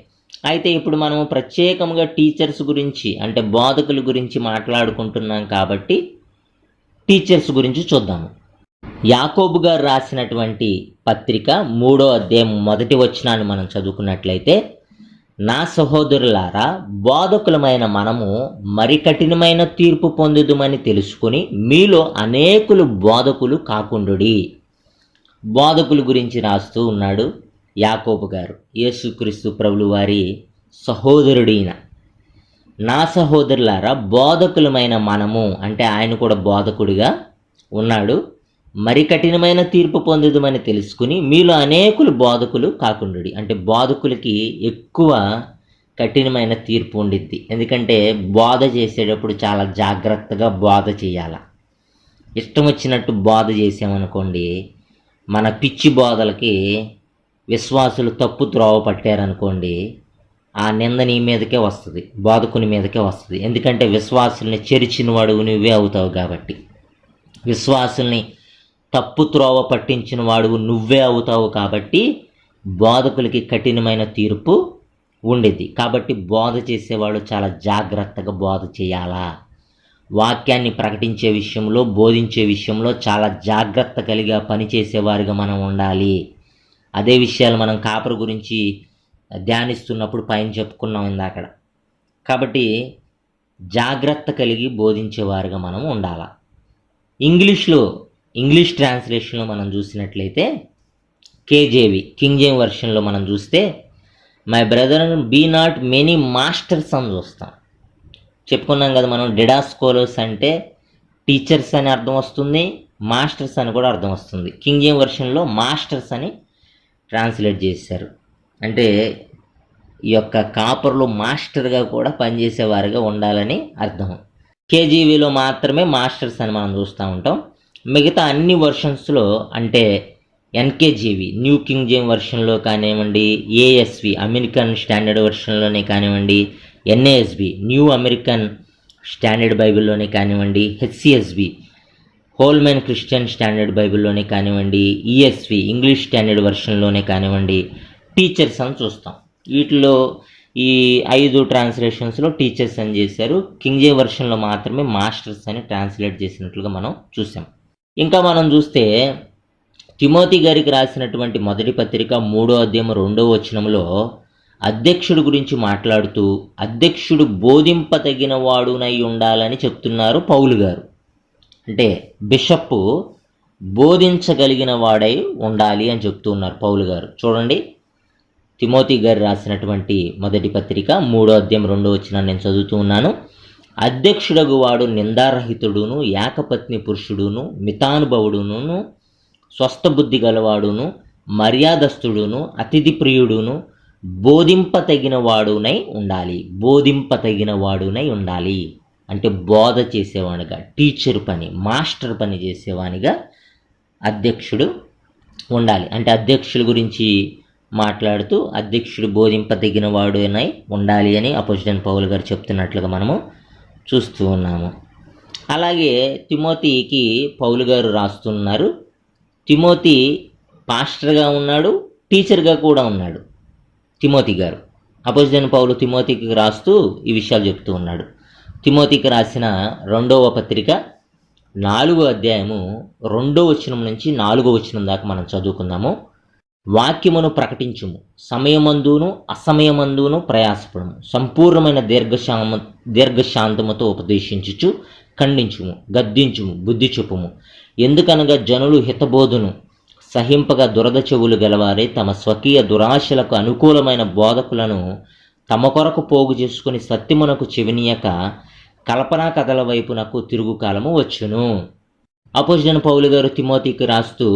అయితే ఇప్పుడు మనం ప్రత్యేకంగా టీచర్స్ గురించి అంటే బోధకుల గురించి మాట్లాడుకుంటున్నాం కాబట్టి టీచర్స్ గురించి చూద్దాము. యాకోబు గారు రాసినటువంటి పత్రిక 3వ అధ్యాయం 1వ వచనాన్ని మనం చదువుకున్నట్లయితే, నా సహోదరులారా, బోధకులమైన మనము మరి కఠినమైన తీర్పు పొందుదుమని తెలుసుకుని మీలో అనేకులు బోధకులు కాకుండుడి. బోధకుల గురించి రాస్తూ ఉన్నాడు యాకోబు గారు, యేసుక్రీస్తు ప్రభులు వారి సహోదరుడైన. నా సహోదరులారా, బోధకులమైన మనము అంటే ఆయన కూడా బోధకుడిగా ఉన్నాడు. మరి కఠినమైన తీర్పు పొందుదమని తెలుసుకుని మీలో అనేకులు బోధకులు కాకుండుడి. అంటే బోధకులకి ఎక్కువ కఠినమైన తీర్పు ఉండిద్ది. ఎందుకంటే బోధ చేసేటప్పుడు చాలా జాగ్రత్తగా బోధ చేయాలి. ఇష్టం వచ్చినట్టు బోధ చేసామనుకోండి, మన పిచ్చి బోధలకి విశ్వాసులు తప్పు త్రోవ పట్టారనుకోండి, ఆ నింద నీ మీదకే వస్తుంది, బోధకుని మీదకే వస్తుంది. ఎందుకంటే విశ్వాసుల్ని చెరిచిన వాడు నువ్వే అవుతావు కాబట్టి, విశ్వాసుల్ని తప్పు త్రోవ పట్టించిన వాడు నువ్వే అవుతావు కాబట్టి బోధకులకి కఠినమైన తీర్పు ఉండేది. కాబట్టి బోధ చేసేవాడు చాలా జాగ్రత్తగా బోధ చేయాలా. వాక్యాన్ని ప్రకటించే విషయంలో, బోధించే విషయంలో చాలా జాగ్రత్త కలిగా పనిచేసేవారుగా మనం ఉండాలి. అదే విషయాలు మనం కాపరు గురించి ధ్యానిస్తున్నప్పుడు పైన చెప్పుకున్నాం ఇందాకడ. కాబట్టి జాగ్రత్త కలిగి బోధించేవారుగా మనం ఉండాలి. ఇంగ్లీష్ ట్రాన్స్లేషన్లో మనం చూసినట్లయితే కేజేవి కింగ్ జేమ్ వర్షన్లో మనం చూస్తే, my brother be not many masters అని చూస్తాం. చెప్పుకున్నాం కదా మనం, డిడాస్కోలర్స్ అంటే టీచర్స్ అని అర్థం వస్తుంది, మాస్టర్స్ అని కూడా అర్థం వస్తుంది. కింగ్ జేమ్ వర్షన్లో మాస్టర్స్ అని ట్రాన్స్లేట్ చేశారు. అంటే ఈ యొక్క కాపర్లు మాస్టర్గా కూడా పనిచేసేవారుగా ఉండాలని అర్థం. కేజీవీలో మాత్రమే మాస్టర్స్ అని మనం చూస్తూ ఉంటాం. మిగతా అన్ని వర్షన్స్లో అంటే ఎన్కేజీవి న్యూ కింగ్ జేమ్ వర్షన్లో కానివ్వండి, ఏఎస్వి అమెరికన్ స్టాండర్డ్ వర్షన్లోనే కానివ్వండి, ఎన్ఏఎస్బి న్యూ అమెరికన్ స్టాండర్డ్ బైబిల్లోనే కానివ్వండి, హెచ్సిఎస్బి హోల్మెన్ క్రిస్టియన్ స్టాండర్డ్ బైబిల్లోనే కానివ్వండి, ఈఎస్వి ఇంగ్లీష్ స్టాండర్డ్ వర్షన్లోనే కానివ్వండి, టీచర్స్ అని చూస్తాం. వీటిలో ఈ 5 ట్రాన్స్లేషన్స్లో టీచర్స్ అని చేశారు. కింగ్ జేమ్ వర్షన్లో మాత్రమే మాస్టర్స్ అని ట్రాన్స్లేట్ చేసినట్లుగా మనం చూసాం. ఇంకా మనం చూస్తే తిమోతి గారికి రాసినటువంటి మొదటి పత్రిక 3వ అధ్యాయం 2వ వచనంలో అధ్యక్షుడి గురించి మాట్లాడుతూ అధ్యక్షుడు బోధింపతగిన వాడునై ఉండాలని చెప్తున్నారు పౌలు గారు. అంటే బిషప్ బోధించగలిగిన వాడై ఉండాలి అని చెప్తూ ఉన్నారు పౌలు గారు. చూడండి, తిమోతి గారు రాసినటువంటి మొదటి పత్రిక 3వ అధ్యాయం 2వ వచనాన్ని నేను చదువుతూ ఉన్నాను. అధ్యక్షుడగు వాడు నిందారహితుడును, ఏకపత్ని పురుషుడును, మితానుభవుడును, స్వస్థబుద్ధి గలవాడును, మర్యాదస్తుడును, అతిథి ప్రియుడును, బోధింపతగిన వాడునై ఉండాలి. బోధింపతగిన వాడునై ఉండాలి అంటే బోధ చేసేవానిగా, టీచర్ పని, మాస్టర్ పని చేసేవానిగా అధ్యక్షుడు ఉండాలి. అంటే అధ్యక్షుడి గురించి మాట్లాడుతూ అధ్యక్షుడు బోధింపదగిన వాడునై ఉండాలి అని అపోజిషన్ పౌలు గారు చెప్తున్నట్లుగా మనము చూస్తూ ఉన్నాము. అలాగే తిమోతికి పౌలు గారు రాస్తున్నారు. తిమోతి పాస్టర్గా ఉన్నాడు, టీచర్గా కూడా ఉన్నాడు. తిమోతి గారు అపోజిషన్ పౌలు తిమోతికి రాస్తూ ఈ విషయాలు చెప్తూ ఉన్నాడు. తిమోతికి రాసిన 2వ పత్రిక 4వ అధ్యాయము 2వ వచనం నుంచి 4వ వచనం దాకా మనం చదువుకుందాము. వాక్యమును ప్రకటించుము, సమయమందును అసమయమందును ప్రయాసపడము, సంపూర్ణమైన దీర్ఘశాంతముతో ఉపదేశించుచు ఖండించుము, గద్దించుము, బుద్ధి చెప్పుము. ఎందుకనగా జనులు హితబోధును సహింపగా దురద చెవులు గలవారే తమ స్వకీయ దురాశలకు అనుకూలమైన బోధకులను తమ కొరకు పోగు చేసుకుని సత్యమునకు చెవినీయక కల్పనా కథల వైపునకు తిరుగు కాలము వచ్చును. అపోజిషన్ పౌలు గారు తిమోతికి రాస్తూ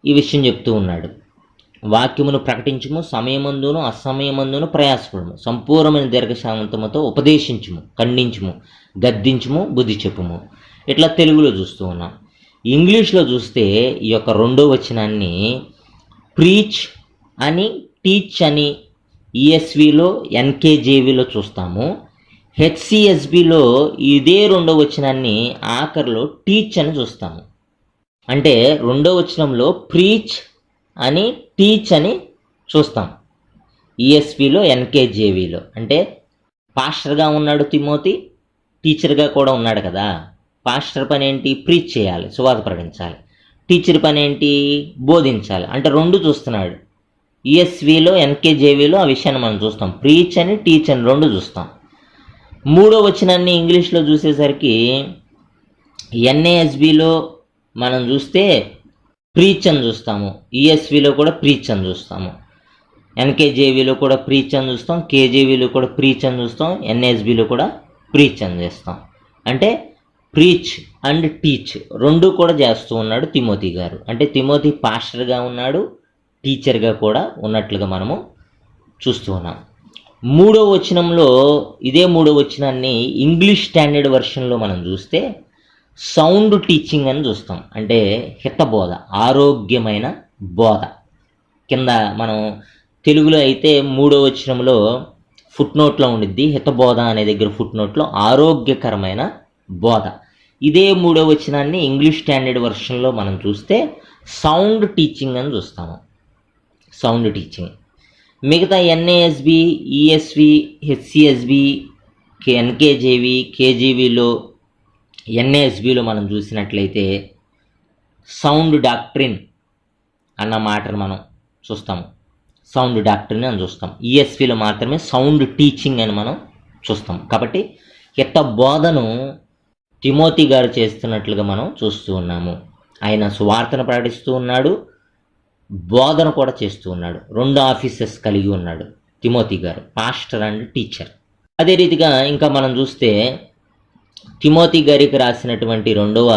ఈ విషయం చెప్తూ ఉన్నాడు. వాక్యమును ప్రకటించుము, సమయమందును అసమయమందును ప్రయాసపడము, సంపూర్ణమైన దీర్ఘశాంతముతో ఉపదేశించుము, ఖండించుము, గద్దించుము, బుద్ధి చెప్పుము. ఇట్లా తెలుగులో చూస్తూ ఉన్నాం. ఇంగ్లీష్లో చూస్తే ఈ యొక్క 2వ వచనాన్ని ప్రీచ్ అని, టీచ్ అని ఈఎస్విలో, ఎన్కేజేవిలో చూస్తాము. హెచ్సిఎస్బిలో ఇదే 2వ వచనాన్ని ఆఖరిలో టీచ్ అని చూస్తాము. అంటే 2వ వచనంలో ప్రీచ్ అని, టీచ్ అని చూస్తాం. ఈఎస్విలో, ఎన్కేజేవిలో. అంటే పాస్టర్గా ఉన్నాడు తిమోతి, టీచర్గా కూడా ఉన్నాడు కదా. పాస్టర్ పని ఏంటి? ప్రీచ్ చేయాలి, సువార్త ప్రకటించాలి. టీచర్ పని ఏంటి? బోధించాలి. అంటే 2 చూస్తున్నాడు. ఈఎస్విలో, ఎన్కేజేవిలో ఆ విషయాన్ని మనం చూస్తాం. ప్రీచ్ అని, టీచ్ అని 2 చూస్తాం. 3వ వచనాన్ని ఇంగ్లీష్లో చూసేసరికి ఎన్ఏఎస్బిలో మనం చూస్తే ప్రీచ్ అని చూస్తాము, ఈఎస్విలో కూడా ప్రీచ్ అని చూస్తాము, ఎన్కేజేవిలో కూడా ప్రీచ్ అని చూస్తాం, కేజేవిలో కూడా ప్రీచ్ అని చూస్తాం, ఎన్ఎస్బిలో కూడా ప్రీచ్ అని చేస్తాం. అంటే ప్రీచ్ అండ్ టీచ్ 2 కూడా చేస్తూ ఉన్నాడు తిమోతి గారు. అంటే తిమోతి పాస్టర్గా ఉన్నాడు, టీచర్గా కూడా ఉన్నట్లుగా మనము చూస్తూ ఉన్నాం. 3వ వచనంలో ఇదే 3వ వచనాన్ని ఇంగ్లీష్ స్టాండర్డ్ వర్షన్లో మనం చూస్తే సౌండ్ టీచింగ్ అని చూస్తాం. అంటే హితబోధ, ఆరోగ్యమైన బోధ. కింద మనం తెలుగులో అయితే 3వ వచనంలో ఫుట్నోట్లో ఉండిద్ది, హితబోధ అనే దగ్గర ఫుట్నోట్లో ఆరోగ్యకరమైన బోధ. ఇదే 3వ వచనాన్ని ఇంగ్లీష్ స్టాండర్డ్ వర్షన్లో మనం చూస్తే సౌండ్ టీచింగ్ అని చూస్తాము. Sound teaching. మిగతా ఎన్ఏఎస్బి, ఈఎస్వి, హెచ్సిఎస్బి, ఎన్కేజేవి, కేజీవిలో, ఎన్ఏఎస్బిలో మనం చూసినట్లయితే సౌండ్ డాక్ట్రిన్ అన్న మాటను మనం చూస్తాము. సౌండ్ డాక్ట్రిన్ అని చూస్తాం. ఈఎస్విలో మాత్రమే సౌండ్ టీచింగ్ అని మనం చూస్తాం. కాబట్టి హిత బోధను తిమోతి గారు చేస్తున్నట్లుగా మనం చూస్తూ ఉన్నాము. ఆయన సువార్తను ప్రకటిస్తూ ఉన్నాడు, బోధన కూడా చేస్తూ ఉన్నాడు. 2 ఆఫీసెస్ కలిగి ఉన్నాడు తిమోతి గారు, పాస్టర్ అండ్ టీచర్. అదే రీతిగా ఇంకా మనం చూస్తే తిమోతి గారికి రాసినటువంటి 2వ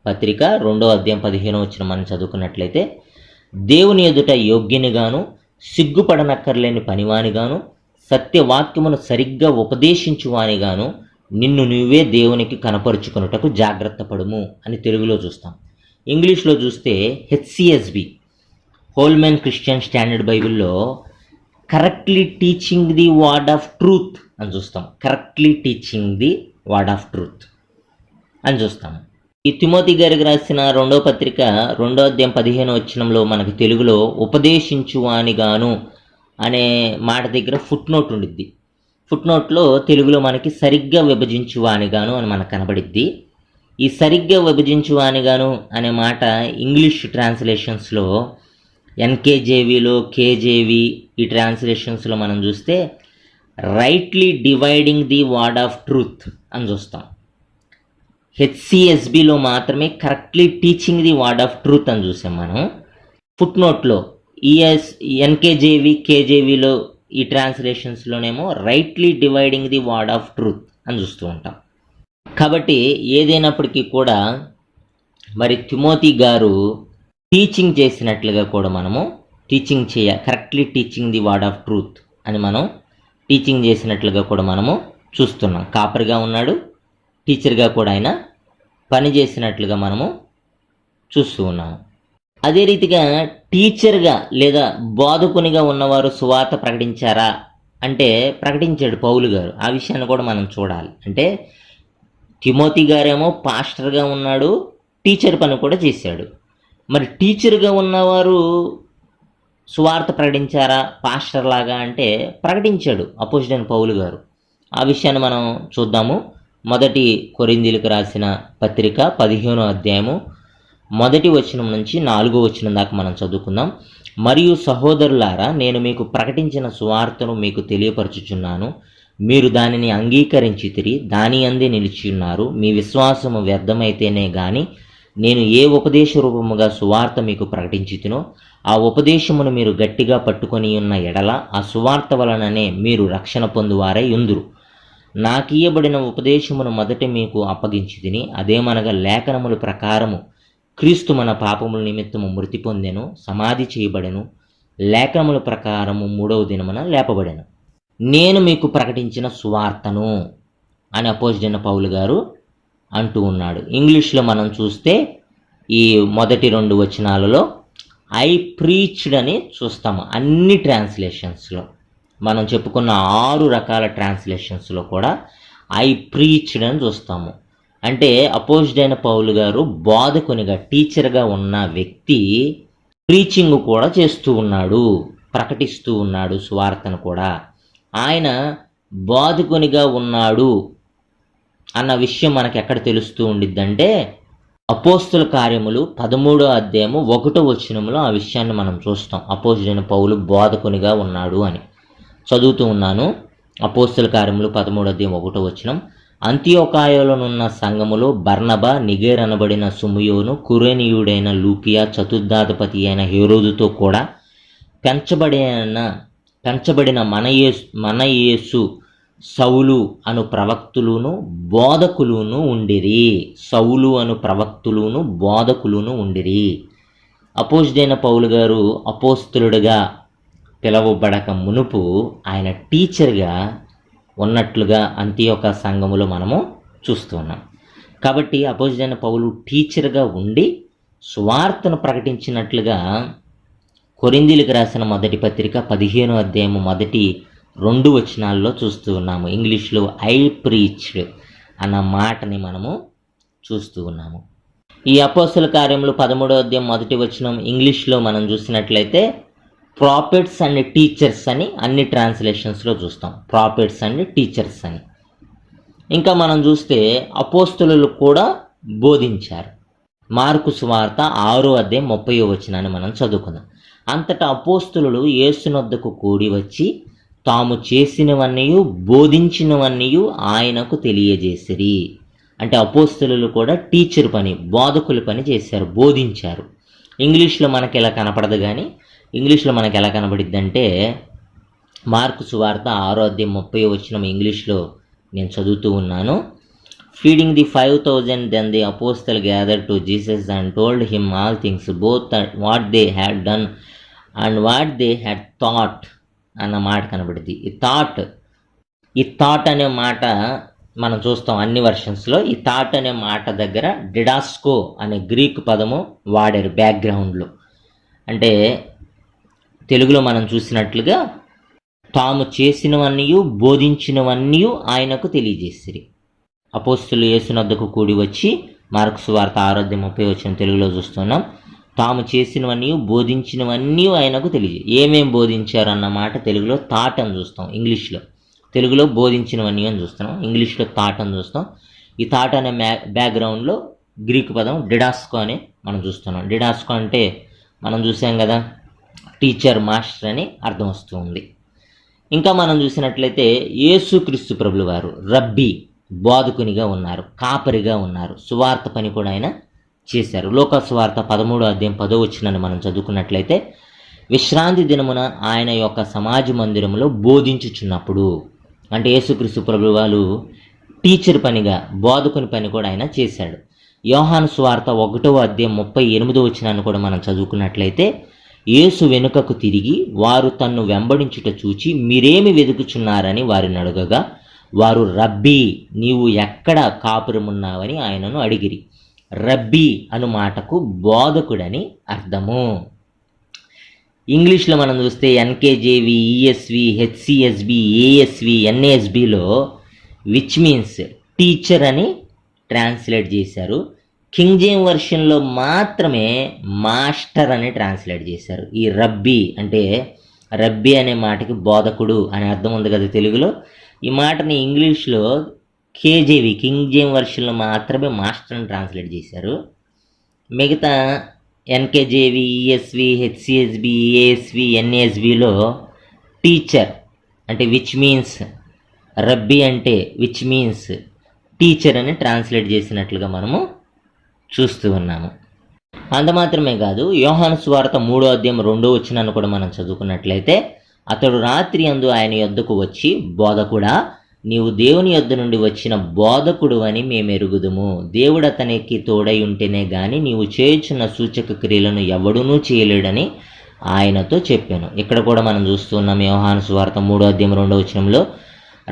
పత్రిక 2వ అధ్యాయం 15వ వచనం మనం చదువుకున్నట్లయితే దేవుని ఎదుట యోగ్యునిగాను, సిగ్గుపడనక్కర్లేని పనివానిగాను, సత్యవాక్యమును సరిగ్గా ఉపదేశించువానిగాను నిన్ను నువ్వే దేవునికి కనపరుచుకొనుటకు జాగ్రత్త పడుము అని తెలుగులో చూస్తాం. ఇంగ్లీష్లో చూస్తే హెచ్సిఎస్బి హోల్మెన్ క్రిస్టియన్ స్టాండర్డ్ బైబిల్లో correctly teaching the word of truth అని చూస్తాం. Correctly teaching the word of truth అని చూస్తాము. ఈ తిమోతి గారికి రాసిన 2వ పత్రిక 2వ అధ్యాయం 15వ వచనంలో మనకి తెలుగులో ఉపదేశించువానిగాను అనే మాట దగ్గర ఫుట్ నోట్ ఉండిద్ది. ఫుట్ నోట్లో తెలుగులో మనకి సరిగ్గా విభజించువానిగాను అని మనకు కనబడిద్ది. ఈ సరిగ్గా విభజించువానిగాను అనే మాట ఇంగ్లీష్ ట్రాన్స్లేషన్స్లో ఎన్కేజేవిలో, కేజేవి ఈ ట్రాన్స్లేషన్స్లో మనం చూస్తే rightly dividing the word of truth అని చూస్తాం. హెచ్సిఎస్బిలో మాత్రమే correctly teaching the word of truth అని చూసాం మనం. ఫుట్ నోట్లో ఎన్కేజేవి, కేజేవిలో ఈ ట్రాన్స్లేషన్స్లోనేమో rightly dividing the word of truth అని చూస్తూ ఉంటాం. కాబట్టి ఏదైనప్పటికీ కూడా మరి తిమోతి గారు టీచింగ్ చేసినట్లుగా కూడా మనము correctly teaching the word of truth అని మనం టీచింగ్ చేసినట్లుగా కూడా మనము చూస్తున్నాం. కాపరిగా ఉన్నాడు, టీచర్గా కూడా ఆయన పనిచేసినట్లుగా మనము చూస్తూ ఉన్నాము. అదే రీతిగా టీచర్గా లేదా బోధకునిగా ఉన్నవారు సువార్త ప్రకటించారా అంటే ప్రకటించాడు పౌలు గారు. ఆ విషయాన్ని కూడా మనం చూడాలి. అంటే తిమోతి గారేమో పాస్టర్గా ఉన్నాడు, టీచర్ పని కూడా చేశాడు. మరి టీచర్గా ఉన్నవారు సువార్త ప్రకటించారా పాస్టర్ లాగా అంటే ప్రకటించాడు అపోజిడెంట్ పౌలు గారు. ఆ విషయాన్ని మనం చూద్దాము. 1 కొరింథీయులకు రాసిన పత్రిక 15వ అధ్యాయము 1వ వచనం నుంచి 4వ వచనం దాకా మనం చదువుకుందాం. మరియు సహోదరులారా, నేను మీకు ప్రకటించిన సువార్తను మీకు తెలియపరచుచున్నాను. మీరు దానిని అంగీకరించితిరి, దాని అందే నిలిచి ఉన్నారు. మీ విశ్వాసము వ్యర్థమైతేనే గాని నేను ఏ ఉపదేశ రూపముగా సువార్త మీకు ప్రకటించితినో ఆ ఉపదేశమును మీరు గట్టిగా పట్టుకొని ఉన్న ఎడల ఆ సువార్త వలననే మీరు రక్షణ పొందువారై ఉందురు. నాకియ్యబడిన ఉపదేశమును మొదట మీకు అప్పగించి తిని, అదేమనగా లేఖనముల ప్రకారము క్రీస్తు మన పాపముల నిమిత్తము మృతి పొందెను, సమాధి చేయబడెను, లేఖనముల ప్రకారము 3వ దినమున లేపబడెను. నేను మీకు ప్రకటించిన సువార్తను అని అపోజిడెంట్ పౌలు గారు అంటూ ఉన్నాడు. ఇంగ్లీష్లో మనం చూస్తే ఈ మొదటి 2 వచనాలలో ఐ ప్రీచ్డ్ అని చూస్తాము. అన్ని ట్రాన్స్లేషన్స్లో మనం చెప్పుకున్న 6 రకాల ట్రాన్స్లేషన్స్లో కూడా ఐ ప్రీచ్డ్ అని చూస్తాము. అంటే అపోజిడెంట్ పౌలు గారు బోధకునిగా, టీచర్గా ఉన్న వ్యక్తి ప్రీచింగ్ కూడా చేస్తూ ఉన్నాడు, ప్రకటిస్తూ ఉన్నాడు సువార్తను కూడా. ఆయన బోధకునిగా ఉన్నాడు అన్న విషయం మనకి ఎక్కడ తెలుస్తూ ఉండిద్దంటే అపోస్తుల కార్యములు 13వ అధ్యాయము 1వ వచనంలో ఆ విషయాన్ని మనం చూస్తాం. అపోజిడెంట్ పౌలు బోధకునిగా ఉన్నాడు అని చదువుతూ ఉన్నాను. అపోస్తుల కార్యములు 13వ అధ్యాయం 1వ వచనం. అంతియోకాయలోనున్న సంఘములో బర్నబా, నిగేర్ అనబడిన సుమయోను, కురేనీయుడైన లూకియా, చతుర్థాధిపతి అయిన హేరోదుతో కూడా పెంచబడిన మనయేసు సౌలు అను ప్రవక్తులును బోధకులును ఉండిరి. సౌలు అను ప్రవక్తులును బోధకులును ఉండిరి. అపోజిడైన పౌలు గారు అపోస్తులుడుగా పిలవబడక మునుపు ఆయన టీచర్గా ఉన్నట్లుగా అంతియోక సంఘములో మనము చూస్తూ ఉన్నాం. కాబట్టి అపోజిడైన పౌలు టీచర్గా ఉండి సువార్తను ప్రకటించినట్లుగా కొరింథీయులకు రాసిన మొదటి పత్రిక 15వ అధ్యాయము మొదటి 2 వచనాల్లో చూస్తూ ఉన్నాము. ఇంగ్లీష్లో ఐ ప్రీచ్డ్ అన్న మాటని మనము చూస్తూ ఉన్నాము. ఈ అపోస్తుల కార్యములు 13వ అధ్యాయం 1వ వచనం ఇంగ్లీష్లో మనం చూసినట్లయితే ప్రాఫెట్స్ అండ్ టీచర్స్ అని అన్ని ట్రాన్స్లేషన్స్లో చూస్తాం. ప్రాఫెట్స్ అండ్ టీచర్స్ అని. ఇంకా మనం చూస్తే అపోస్తులు కూడా బోధించారు. మార్కు సువార్త 6వ అధ్యాయం 30వ వచనాన్ని మనం చదువుకుందాం. అంతటా అపోస్తులు యేసునొద్దకు కూడి వచ్చి తాము చేసినవన్నయు బోధించినవన్నయు ఆయనకు తెలియజేసిరి. అంటే అపోస్తులు కూడా టీచర్ పని, బోధకుల పని చేశారు, బోధించారు. ఇంగ్లీష్లో మనకి ఎలా కనపడదు, కానీ ఇంగ్లీష్లో మనకి ఎలా కనబడిద్దంటే మార్కు సువార్త 6వ అధ్యాయం 30వ వచనం ఇంగ్లీష్లో నేను చదువుతూ ఉన్నాను. Feeding the 5,000 then the apostle gathered to Jesus and told him all things both what they had done and what they had thought అన్న మాట కనబడింది. ఈ థాట్ అనే మాట మనం చూస్తాం అన్ని వర్షన్స్లో. ఈ థాట్ అనే మాట దగ్గర డిడాస్కో అనే గ్రీక్ పదము వాడారు బ్యాక్గ్రౌండ్లో. అంటే తెలుగులో మనం చూసినట్లుగా తాము చేసినవన్నీ బోధించినవన్నీ ఆయనకు తెలియజేసిరి. అపోస్తులు యేసునొద్దకు కూడి వచ్చి మార్కు సువార్త 6:30 తెలుగులో చూస్తున్నాం. తాము చేసినవన్నీ బోధించినవన్నీ ఆయనకు ఏమేం బోధించారు అన్న మాట తెలుగులో థాట్ అని చూస్తాం. ఇంగ్లీష్లో, తెలుగులో బోధించినవన్నీ అని చూస్తున్నాం, ఇంగ్లీష్లో థాట్ అని చూస్తాం. ఈ థాట్ అనే బ్యాక్గ్రౌండ్లో గ్రీకు పదం డిడాస్కో అని మనం చూస్తున్నాం. డిడాస్కో అంటే మనం చూసాం కదా, టీచర్, మాస్టర్ అని అర్థం వస్తూ ఉంది. ఇంకా మనం చూసినట్లయితే యేసుక్రీస్తు ప్రభులు వారు రబ్బీ, బోధకునిగా ఉన్నారు, కాపరిగా ఉన్నారు, సువార్త పని కూడా ఆయన చేశారు. లోకా సువార్త 13:10 మనం చదువుకున్నట్లయితే, విశ్రాంతి దినమున ఆయన యొక్క సమాజ మందిరంలో బోధించుచున్నప్పుడు, అంటే యేసుక్రీస్తు ప్రభులు వారు టీచర్ పనిగా, బోధకుని పని కూడా ఆయన చేశాడు. యోహాను సువార్త 1:38 కూడా మనం చదువుకున్నట్లయితే, యేసు వెనుకకు తిరిగి వారు తన్ను వెంబడించుట చూచి మీరేమి వెతుకుచున్నారని వారిని అడగగా, వారు రబ్బీ, నీవు ఎక్కడ కాపురమున్నావని ఆయనను అడిగిరి. రబ్బీ అను మాటకు బోధకుడని అర్థము. ఇంగ్లీష్లో మనం చూస్తే ఎన్కేజేవి, ఈఎస్వి, హెచ్సిఎస్బి, ఏఎస్వి, ఎన్ఏఎస్బిలో విచ్ మీన్స్ టీచర్ అని ట్రాన్స్లేట్ చేశారు. కింగ్ జేమ్ వర్షన్లో మాత్రమే మాస్టర్ అని ట్రాన్స్లేట్ చేశారు. ఈ రబ్బీ అంటే, రబ్బీ అనే మాటకి బోధకుడు అనే అర్థం ఉంది కదా తెలుగులో. ఈ మాటని ఇంగ్లీష్లో కేజేవి, కింగ్ జేమ్ వర్షన్లో మాత్రమే మాస్టర్ అని ట్రాన్స్లేట్ చేశారు. మిగతా ఎన్కేజేవి, ఈఎస్వి, హెచ్సిఎస్బి, ఏఎస్వి, ఎన్ఏఎస్బిలో టీచర్ అంటే విచ్ మీన్స్, రబ్బీ అంటే విచ్ మీన్స్ టీచర్ అని ట్రాన్స్లేట్ చేసినట్లుగా మనము చూస్తూ ఉన్నాము. అంత మాత్రమే కాదు, యోహాను సువార్త 3:2 కూడా మనం చదువుకున్నట్లయితే, అతడు రాత్రి అందు ఆయన యొద్దకు వచ్చి, బోధకుడా, నీవు దేవుని యొద్ద నుండి వచ్చిన బోధకుడు అని మేము ఎరుగుదుము. దేవుడు అతనికి తోడై ఉంటేనే గాని నీవు చేయుచున్న సూచక క్రియలను ఎవడునూ చేయలేడని ఆయనతో చెప్పాను. ఇక్కడ కూడా మనం చూస్తున్నాం యోహాను సువార్త 3:2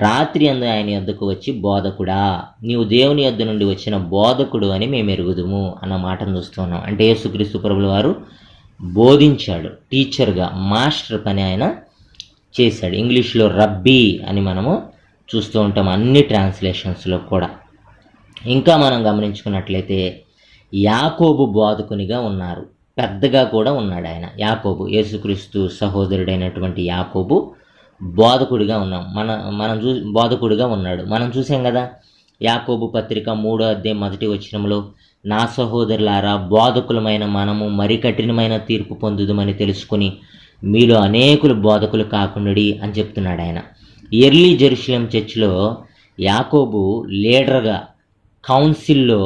రాత్రి అందు ఆయన యొద్దకు వచ్చి, బోధకుడా, నీవు దేవుని యొద్ద నుండి వచ్చిన బోధకుడు అని మేము ఎరుగుదుము అన్న మాటను చూస్తున్నాం. అంటే యేసుక్రీస్తు ప్రభుల వారు బోధించాడు, టీచర్గా, మాస్టర్ పని ఆయన చేశాడు. ఇంగ్లీష్లో రబ్బీ అని మనము చూస్తూ ఉంటాం అన్ని ట్రాన్స్లేషన్స్లో కూడా. ఇంకా మనం గమనించుకున్నట్లయితే యాకోబు బోధకునిగా ఉన్నారు, పెద్దగా కూడా ఉన్నాడు ఆయన. యాకోబు, యేసుక్రీస్తు సహోదరుడైనటువంటి యాకోబు బోధకుడిగా బోధకుడిగా ఉన్నాడు. మనం చూసాం కదా, యాకోబు పత్రిక 3:1 నా సహోదరులారా, బోధకులమైన మనము మరి కఠినమైన తీర్పు పొందుదమని తెలుసుకుని మీలో అనేకులు బోధకులు కాకుండాడి అని చెప్తున్నాడు ఆయన. ఎర్లీ జెరూసలేం చర్చ్లో యాకోబు లీడర్గా, కౌన్సిల్లో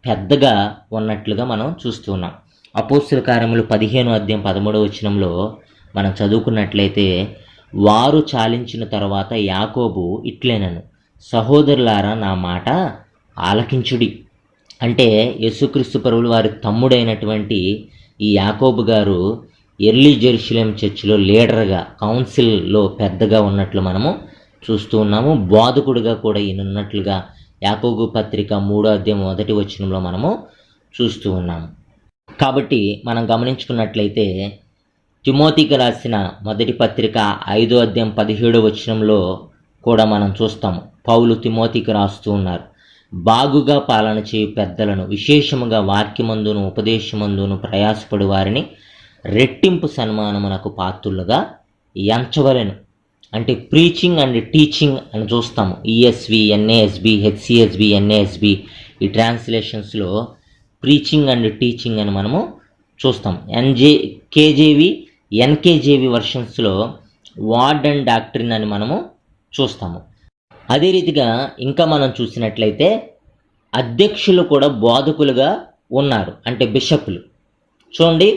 పెద్దగా ఉన్నట్లుగా మనం చూస్తున్నాం. అపోస్తుల కార్యములు 15:13 మనం చదువుకున్నట్లయితే, వారు చాలించిన తర్వాత యాకోబు ఇట్లేనను, సహోదరులారా నా మాట ఆలకించుడి. అంటే యేసుక్రీస్తు ప్రభువుల వారి తమ్ముడైనటువంటి ఈ యాకోబు గారు ఎర్లీ జెరూసలేం చర్చిలో లీడర్గా, కౌన్సిల్లో పెద్దగా ఉన్నట్లు మనము చూస్తూ ఉన్నాము. బోధకుడిగా కూడా ఈయన ఉన్నట్లుగా యాకోబు పత్రిక 3:1 మనము చూస్తూ ఉన్నాము. కాబట్టి మనం గమనించుకున్నట్లయితే తిమోతికి రాసిన మొదటి పత్రిక 5:17 కూడా మనం చూస్తాము. పౌలు తిమోతికి రాస్తూ ఉన్నారు, బాగుగా పాలన చేయు పెద్దలను, విశేషముగా వాక్యమందును ఉపదేశమందును ప్రయాసపడు వారిని రెట్టింపు సన్మానమునకు పాత్రులుగా ఎంచవలెను. అంటే ప్రీచింగ్ అండ్ టీచింగ్ అని చూస్తాము. ఈఎస్వి, ఎన్ఏఎస్బి, హెచ్సిఎస్బి, ఎన్ఏఎస్బి ఈ ట్రాన్స్లేషన్స్లో ప్రీచింగ్ అండ్ టీచింగ్ అని మనము చూస్తాం. కేజేవి, ఎన్కేజేవి వర్షన్స్లో వార్డ్ అండ్ డాక్ట్రిన్ అని మనము చూస్తాము. అదే రీతిగా ఇంకా మనం చూసినట్లయితే అధ్యక్షులు కూడా బోధకులుగా ఉన్నారు, అంటే బిషప్లు. చూడండి,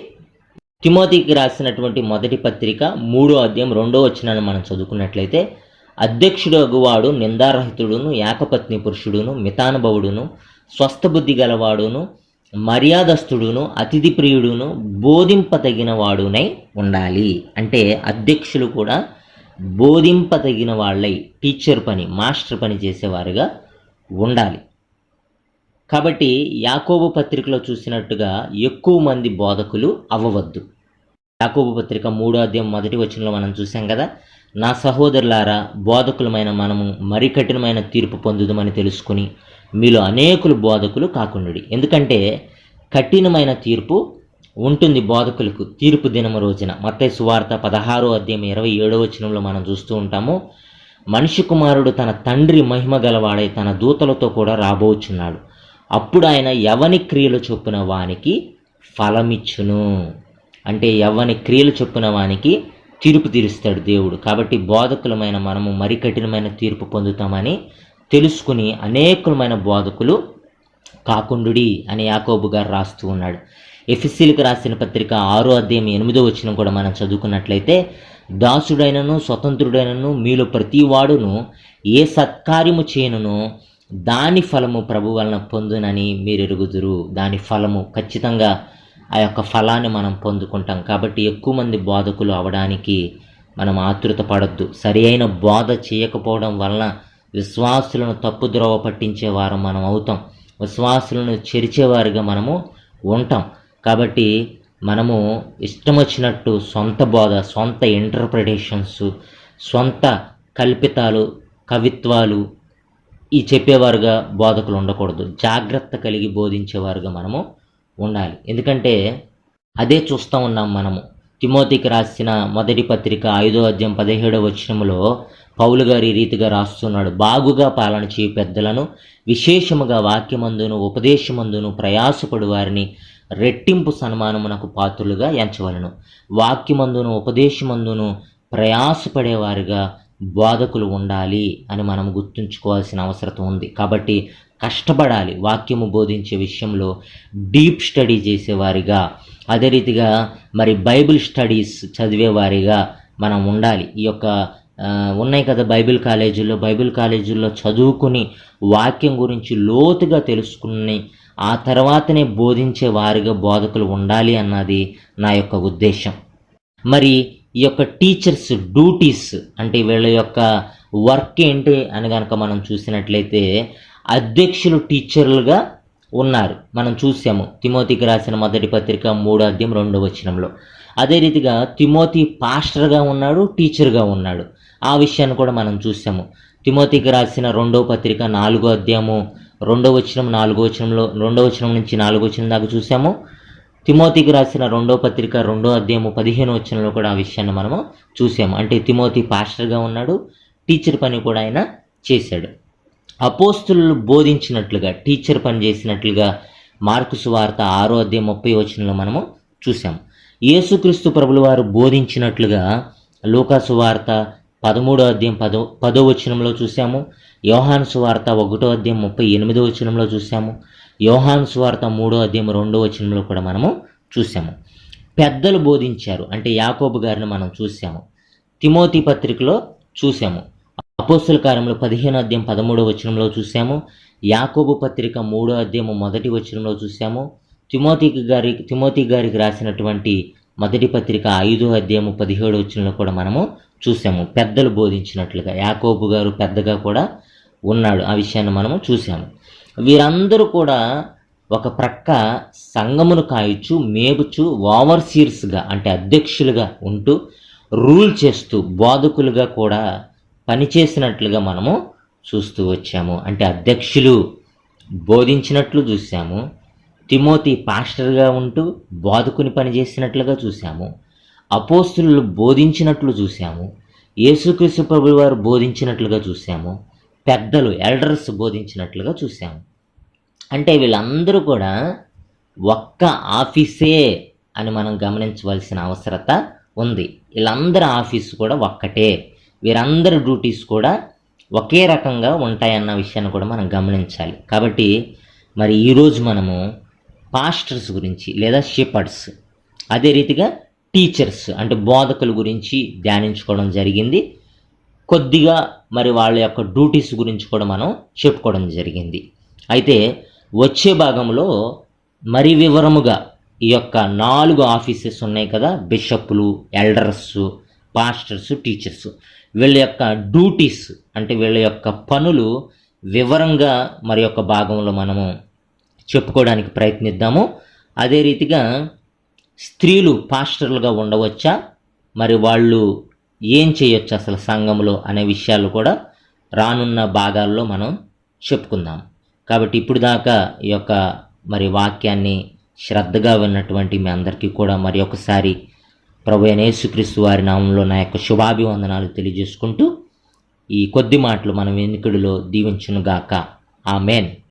తిమోతికి రాసినటువంటి మొదటి పత్రిక 3:2 మనం చదువుకున్నట్లయితే, అధ్యక్షుడు అగువాడు నిందారహితుడును, ఏకపత్ని పురుషుడును, మితానుభవుడును, స్వస్థబుద్ధి గలవాడును, మర్యాదస్తుడును, అతిథి ప్రియుడును, బోధింపతగిన వాడునై ఉండాలి. అంటే అధ్యక్షులు కూడా బోధింపతగిన వాళ్ళై, టీచర్ పని, మాస్టర్ పని చేసేవారుగా ఉండాలి. కాబట్టి యాకోబు పత్రికలో చూసినట్టుగా ఎక్కువ మంది బోధకులు అవ్వవద్దు. యాకోబు పత్రిక 3వ అధ్యాయం 1వ వచనంలో మనం చూసాం కదా, నా సహోదరులారా, బోధకులమైన మనము మరి కఠినమైన తీర్పు పొందుదామని తెలుసుకుని మీలో అనేకులు బోధకులు కాకుండుడి. ఎందుకంటే కఠినమైన తీర్పు ఉంటుంది బోధకులకు తీర్పు దినము రోజున. మత్తయి సువార్త 16వ అధ్యాయం 27వ వచనంలో మనం చూస్తూ ఉంటాము, మనిషి కుమారుడు తన తండ్రి మహిమ గలవాడై తన దూతలతో కూడా రాబోచున్నాడు. అప్పుడు ఆయన ఎవని క్రియలు చొప్పున వానికి ఫలమిచ్చును. అంటే ఎవని క్రియలు చొప్పున వానికి తీర్పు తీరుస్తాడు దేవుడు. కాబట్టి బోధకులమైన మనము మరి కఠినమైన తీర్పు పొందుతామని తెలుసుకుని అనేకులమైన బోధకులు కాకుండుడి అని యాకోబు గారు రాస్తూ ఉన్నాడు. ఎఫెసీయులకు రాసిన పత్రిక 6వ అధ్యాయం 8వ వచనం కూడా మనం చదువుకున్నట్లయితే, దాసుడైనను స్వతంత్రుడైనను మీలో ప్రతివాడును ఏ సత్కార్యము చేయనునో దాని ఫలము ప్రభు వలన పొందునని మీరు ఎరుగుదురు. దాని ఫలము ఖచ్చితంగా ఆ యొక్క ఫలాన్ని మనం పొందుకుంటాం. కాబట్టి ఎక్కువ మంది బోధకులు అవడానికి మనం ఆతృత పడొద్దు. సరి అయిన బోధ చేయకపోవడం వలన విశ్వాసులను తప్పుద్రోవ పట్టించే వారు మనం అవుతాం, విశ్వాసులను చెరిచేవారుగా మనము ఉంటాం. కాబట్టి మనము ఇష్టం వచ్చినట్టు సొంత బోధ, సొంత ఇంటర్ప్రిటేషన్స్, సొంత కల్పితాలు, కవిత్వాలు ఈ చెప్పేవారుగా బోధకులు ఉండకూడదు. జాగ్రత్త కలిగి బోధించేవారుగా మనము ఉండాలి. ఎందుకంటే అదే చూస్తూ ఉన్నాం మనము. తిమోతికి రాసిన మొదటి పత్రిక 5వ అధ్యాయం 17వ వచనములో పౌలు గారు ఈ రీతిగా రాస్తున్నాడు, బాగుగా పాలన చేయు పెద్దలను విశేషముగా వాక్యమందును ఉపదేశమందును ప్రయాసపడు వారిని రెట్టింపు సన్మానమునకు పాత్రులుగా ఎంచవలను. వాక్యమందును ఉపదేశమందును ప్రయాసపడేవారుగా బోధకులు ఉండాలి అని మనం గుర్తుంచుకోవాల్సిన అవసరం ఉంది. కాబట్టి కష్టపడాలి వాక్యము బోధించే విషయంలో, డీప్ స్టడీ చేసేవారిగా, అదే రీతిగా మరి బైబిల్ స్టడీస్ చదివేవారిగా మనం ఉండాలి. ఈ యొక్క ఉన్నాయి కదా బైబిల్ కాలేజీల్లో చదువుకుని వాక్యం గురించి లోతుగా తెలుసుకుని ఆ తర్వాతనే బోధించే వారిగా బోధకులు ఉండాలి అన్నది నా యొక్క ఉద్దేశం. మరి ఈ యొక్క టీచర్స్ డ్యూటీస్ అంటే వీళ్ళ యొక్క వర్క్ ఏంటి అని కనుక మనం చూసినట్లయితే, అధ్యక్షులు టీచర్లుగా ఉన్నారు. మనం చూసాము తిమోతికి రాసిన మొదటి పత్రిక 3వ అధ్యాయం 2వ వచనంలో. అదే రీతిగా తిమోతి పాస్టర్గా ఉన్నాడు, టీచర్గా ఉన్నాడు. ఆ విషయాన్ని కూడా మనం చూసాము. తిమోతికి రాసిన 2వ పత్రిక 4వ అధ్యాయము 2వ వచనం 4వ వచనంలో 2వ వచనం నుంచి 4వ వచనం దాకా చూసాము. తిమోతికి రాసిన 2వ పత్రిక 2వ అధ్యాయము 15వ వచనంలో కూడా ఆ విషయాన్ని మనము చూసాము. అంటే తిమోతి పాస్టర్గా ఉన్నాడు, టీచర్ పని కూడా ఆయన చేశాడు. అపోస్తులు బోధించినట్లుగా టీచర్ పని చేసినట్లుగా మార్కు సువార్త 6వ అధ్యాయం 30వ వచనంలో మనము చూసాము. యేసుక్రీస్తు ప్రభుల వారు బోధించినట్లుగా లూకా సువార్త 13వ అధ్యాయం 10వ వచనంలో చూసాము. యోహాను సువార్త 1వ అధ్యాయం 38వ వచనంలో చూసాము. యోహాను సువార్త 3వ అధ్యాయం 2వ వచనంలో కూడా మనము చూసాము. పెద్దలు బోధించారు అంటే యాకోబు గారిని మనం చూసాము. తిమోతి పత్రికలో చూసాము. అపోస్తుల కార్యములు 15వ అధ్యాయం 13వ వచనంలో చూసాము. యాకోబు పత్రిక 3వ అధ్యాయం 1వ వచనంలో చూసాము. తిమోతి గారికి రాసినటువంటి మొదటి పత్రిక 5వ అధ్యాయం 17వ వచనంలో కూడా మనము చూసాము. పెద్దలు బోధించినట్లుగా యాకోబు గారు పెద్దగా కూడా ఉన్నాడు, ఆ విషయాన్ని మనము చూసాము. వీరందరూ కూడా ఒక ప్రక్క సంఘమును కాయచ్చు, మేపుచు, ఓవర్సీర్స్గా అంటే అధ్యక్షులుగా ఉంటూ రూల్ చేస్తూ బోధకులుగా కూడా పనిచేసినట్లుగా మనము చూస్తూ వచ్చాము. అంటే అధ్యక్షులు బోధించినట్లు చూసాము, తిమోతి పాస్టర్గా ఉంటూ బోధకుని పనిచేసినట్లుగా చూసాము, అపోస్తులు బోధించినట్లు చూసాము, యేసుక్రీస్తు ప్రభువు వారు బోధించినట్లుగా చూసాము, పెద్దలు ఎల్డర్స్ బోధించినట్లుగా చూసాము. అంటే వీళ్ళందరూ కూడా ఒక్క ఆఫీసే అని మనం గమనించవలసిన అవసరత ఉంది. వీళ్ళందరి ఆఫీసు కూడా ఒక్కటే, వీరందరి డ్యూటీస్ కూడా ఒకే రకంగా ఉంటాయన్న విషయాన్ని కూడా మనం గమనించాలి. కాబట్టి మరి ఈరోజు మనము పాస్టర్స్ గురించి లేదా షెపర్డ్స్, అదే రీతిగా టీచర్స్ అంటే బోధకుల గురించి ధ్యానించుకోవడం జరిగింది. కొద్దిగా మరి వాళ్ళ యొక్క డ్యూటీస్ గురించి కూడా మనం చెప్పుకోవడం జరిగింది. అయితే వచ్చే భాగంలో మరి వివరముగా ఈ యొక్క 4 ఆఫీసెస్ ఉన్నాయి కదా, బిషప్లు, ఎల్డర్స్, పాస్టర్స్, టీచర్స్, వీళ్ళ యొక్క డ్యూటీస్ అంటే వీళ్ళ యొక్క పనులు వివరంగా మరి యొక్క భాగంలో మనము చెప్పుకోవడానికి ప్రయత్నిద్దాము. అదే రీతిగా స్త్రీలు పాస్టర్లుగా ఉండవచ్చా, మరి వాళ్ళు ఏం చేయొచ్చు అసలు సంఘంలో అనే విషయాలు కూడా రానున్న భాగాల్లో మనం చెప్పుకుందాం. కాబట్టి ఇప్పుడు దాకా ఈ యొక్క మరి వాక్యాన్ని శ్రద్ధగా విన్నటువంటి మీ అందరికీ కూడా మరి ఒకసారి ప్రభువైన యేసుక్రీస్తు వారి నామంలో నా యొక్క శుభాభివందనాలు తెలియజేసుకుంటూ ఈ కొద్ది మాటలు మనం వెనుకడిలో దీవించునుగాక. ఆమేన్.